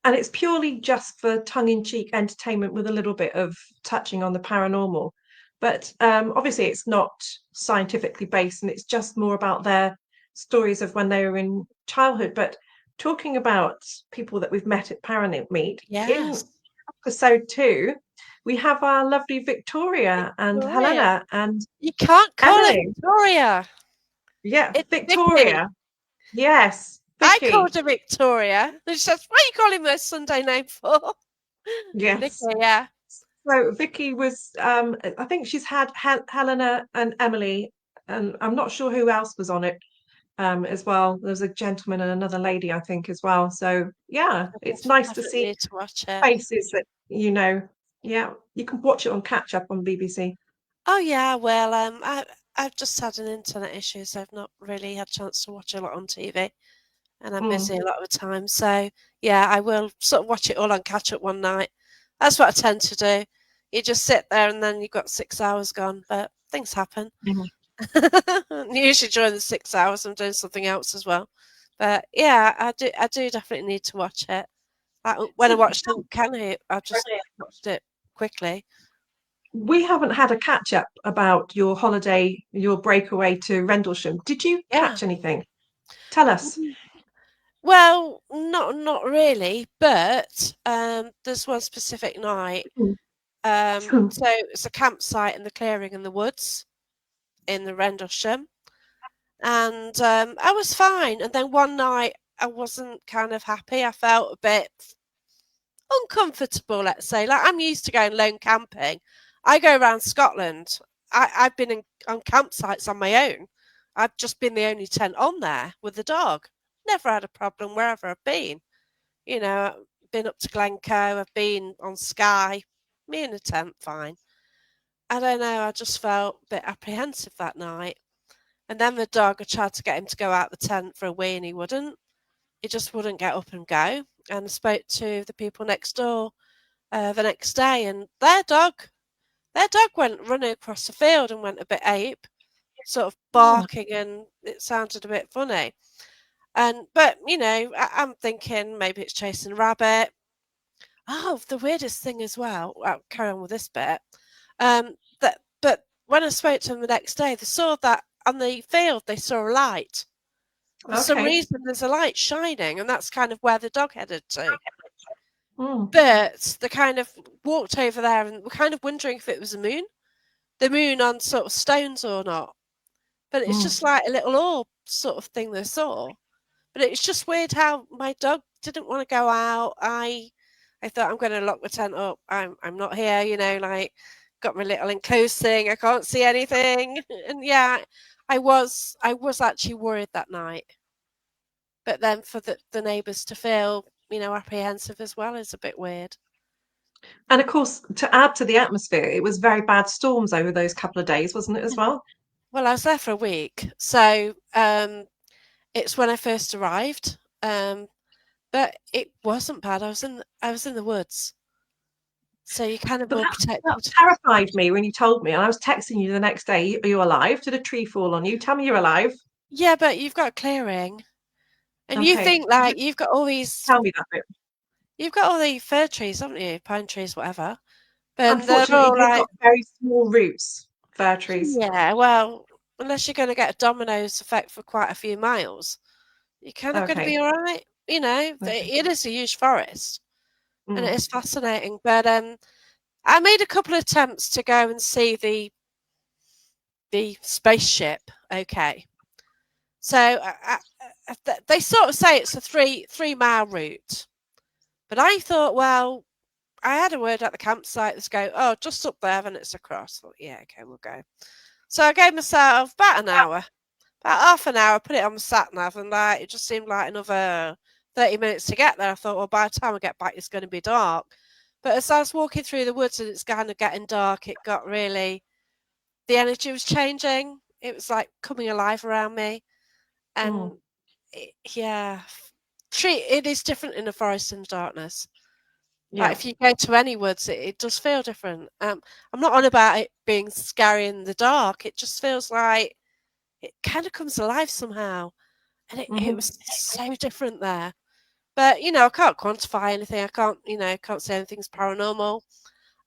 and it's purely just for tongue-in-cheek entertainment with a little bit of touching on the paranormal. But obviously, it's not scientifically based, and it's just more about their stories of when they were in childhood. But talking about people that we've met at Paranormal Meet, yes, in episode 2, we have our lovely Victoria and Victoria. Helena and You can't call her Emily. Victoria. Yeah, It's Vicky. Victoria. Yes, I Vicky. called her Victoria. And she says, "What are you calling my Sunday name for?" Vicky, Yes. yeah. So Vicky was, I think she's had Helena and Emily, and I'm not sure who else was on it as well. There was a gentleman and another lady, I think, as well. So yeah, I it's nice to definitely see need to watch it. faces that you know. Yeah, you can watch it on catch up on BBC. Oh yeah, well, I've just had an internet issue, so I've not really had a chance to watch a lot on TV, and I'm Mm, busy a lot of the time. So yeah, I will sort of watch it all on catch up one night. That's what I tend to do. You just sit there, and then you've got 6 hours gone, but things happen. mhm. Usually during the 6 hours, I'm doing something else as well. But yeah, I do definitely need to watch it. Like when I So watched Uncanny, I just watched it quickly. we haven't had a catch up about your holiday, your breakaway to Rendlesham. Did you Yeah. catch anything? Tell us. Mm. Well, not really, but there's one specific night. Mm. So it's a campsite in the clearing in the woods in the Rendlesham, and I was fine. And then one night I wasn't kind of happy. I felt a bit uncomfortable, let's say. Like I'm used to going lone camping. I go around Scotland. I've been on campsites on my own. I've just been the only tent on there with the dog. Never had a problem wherever I've been. I've been up to Glencoe. I've been on Skye. Me in a tent, fine. I don't know. I just felt a bit apprehensive that night. And then the dog, I tried to get him to go out the tent for a wee, and he wouldn't. He just wouldn't get up and go. And I spoke to the people next door the next day, and their dog went running across the field and went a bit ape, sort of Oh, barking, and it sounded a bit funny. But I'm thinking maybe it's chasing a rabbit. Oh, the weirdest thing as well. I'll carry on with this bit. But when I spoke to them the next day, they saw that on the field they saw a light. For some okay. reason, there's a light shining, and that's kind of where the dog headed to. Mm, But they kind of walked over there and were kind of wondering if it was the moon on sort of stones or not. But it's mm. just like a little orb sort of thing they saw. But it's just weird how my dog didn't want to go out. I thought I'm going to lock the tent up. I'm not here, like got my little enclosed thing. I can't see anything. And yeah, I was actually worried that night. But then for the neighbours to feel, apprehensive as well is a bit weird. And of course, to add to the atmosphere, it was very bad storms over those couple of days, wasn't it, as well? Well, I was there for a week, so it's when I first arrived. But it wasn't bad. I was in the woods, so you're kind of But more that protected. terrified me when you told me, and I was texting you the next day. Are you alive? Did a tree fall on you? Tell me you're alive. Yeah, but you've got clearing, and you Okay, think like you've tell me that bit. got all the fir trees, haven't you? Pine trees, whatever. But they're Unfortunately, all they've like, got very small roots, fir trees. yeah, well, unless you're going to get a dominoes effect for quite a few miles, you're kind of going to be Okay, all right. okay. It is a huge forest, and it Mm, is fascinating. But I made a couple of attempts to go and see the spaceship. Okay, so they sort of say it's a three-mile route, but I thought, well, I had a word at the campsite. Let's go. Oh, just up there, then it's across. I thought, yeah, okay, we'll go. So I gave myself about an hour, about half an hour. Put it on my sat nav, and it just seemed like another 30 minutes to get there. I thought, well, by the time I get back, it's going to be dark. But as I was walking through the woods and it's kind of getting dark, it got really the energy was changing. It was like coming alive around me, mm, and yeah, it is different in the forest in the darkness. Like yeah. if you go to any woods, it does feel different. I'm not on about it being scary in the dark. It just feels like it kind of comes alive somehow, and it Hmm. was so different there. But I can't quantify anything. I can't say anything's paranormal.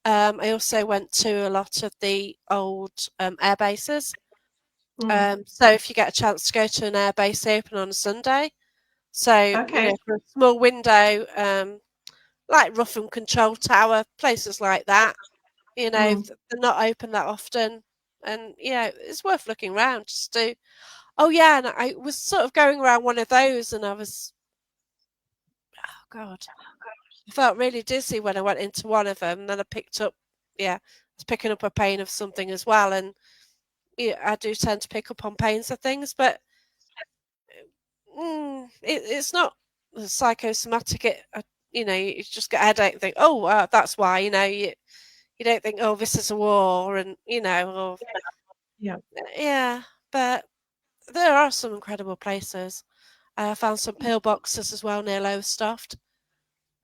I also went to a lot of the old air bases. Mm. So if you get a chance to go to an air base open on a Sunday, so Okay. for a small window, like Rougham Control Tower, places like that, Mm. they're not open that often, and yeah, it's worth looking around just to. Oh yeah, and I was sort of going around one of those, and I was, oh God, I felt really dizzy when I went into one of them. And then I picked up, yeah, I was picking up a pain of something as well, and yeah, I do tend to pick up on pains of things, but it's not psychosomatic. You just get a headache and think, oh, that's why. You don't think, oh, this is a war, and or Yeah. yeah. But there are some incredible places. I found some pillboxes as well near Lowestoft.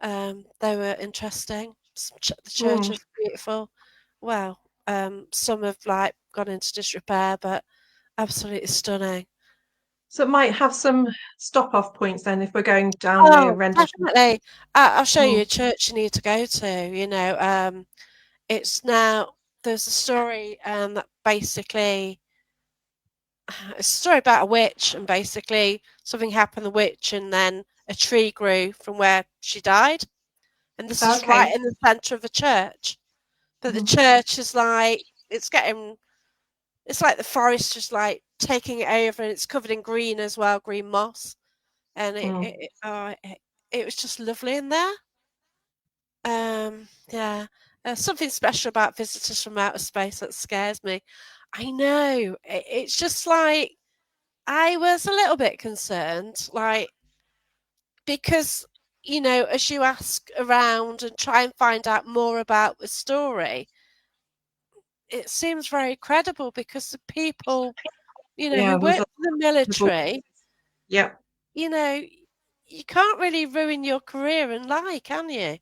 They were interesting. The church Mm. is beautiful. Well, some have like gone into disrepair, but absolutely stunning. So it might have some stop off points then if we're going down near Oh, Rendlesham. definitely. I'll show you Mm. a church you need to go to. It's now there's a story that basically it's a story about a witch, and basically something happened to the witch, and then a tree grew from where she died, and this is right Okay. in the centre of a church. But the Mhm. church is like it's like the forest is like taking it over, and it's covered in green as well, green moss, and Mm. it was just lovely in there. Yeah, something special about visitors from outer space that scares me. I know it's just like I was a little bit concerned, like because as you ask around and try and find out more about the story, it seems very credible because the people who Yeah, there was work a for the lot of military, yeah. you know, you can't really ruin your career and lie, can you?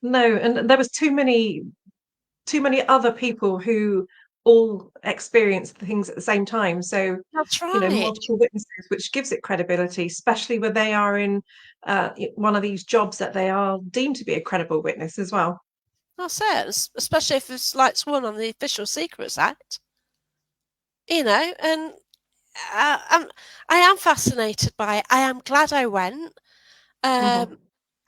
No, and there was too many other people who all experienced the things at the same time. So, That's right. multiple witnesses, which gives it credibility, especially when they are in one of these jobs that they are deemed to be a credible witness as well. That's it. Especially if it's like sworn on the Official Secrets Act, and uh, I'm, I am fascinated by it. I am glad I went. Um, Hmm.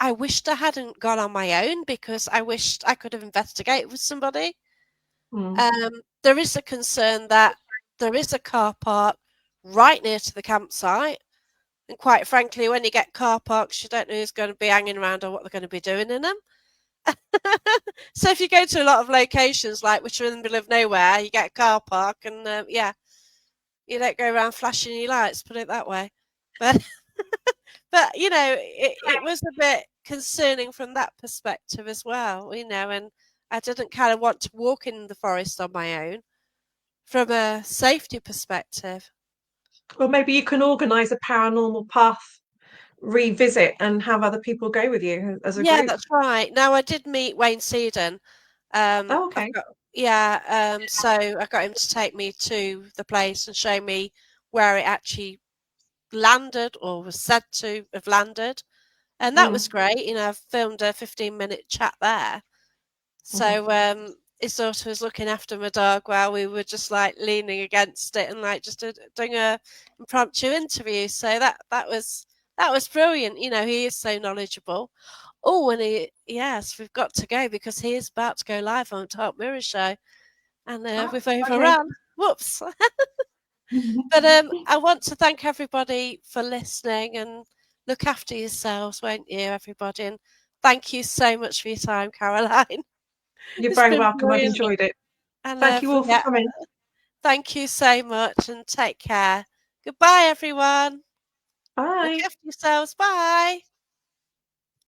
I wished I hadn't gone on my own because I wished I could have investigated with somebody. Mm. There is a concern that there is a car park right near to the campsite. And quite frankly, when you get car parks, you don't know who's going to be hanging around or what they're going to be doing in them. So if you go to a lot of locations like which are in the middle of nowhere, you get a car park, and yeah, you don't go around flashing your lights. Put it that way. But it was a bit concerning from that perspective as well. And I didn't kind of want to walk in the forest on my own from a safety perspective. Or maybe you can organise a paranormal path revisit and have other people go with you as a Yeah, group. that's right. Now I did meet Wayne Seaton. Oh, I've okay. got yeah. So I got him to take me to the place and show me where it actually landed or was said to have landed. And that was Mm. great. I filmed a 15-minute chat there. Hmm. So he sort of was looking after my dog while we were just like leaning against it and like just doing a impromptu interview. So that was brilliant. He is so knowledgeable. Oh, and yes, we've got to go because he is about to go live on Top Mirror Show, and Oh, we've okay. overrun. Whoops. But I want to thank everybody for listening, and look after yourselves, won't you, everybody? And thank you so much for your time, Caroline. You're It's very been welcome. I've brilliant. enjoyed it. And Thank you all for yeah, coming. thank you so much, and take care. Goodbye, everyone. Look Bye. after yourselves. Bye.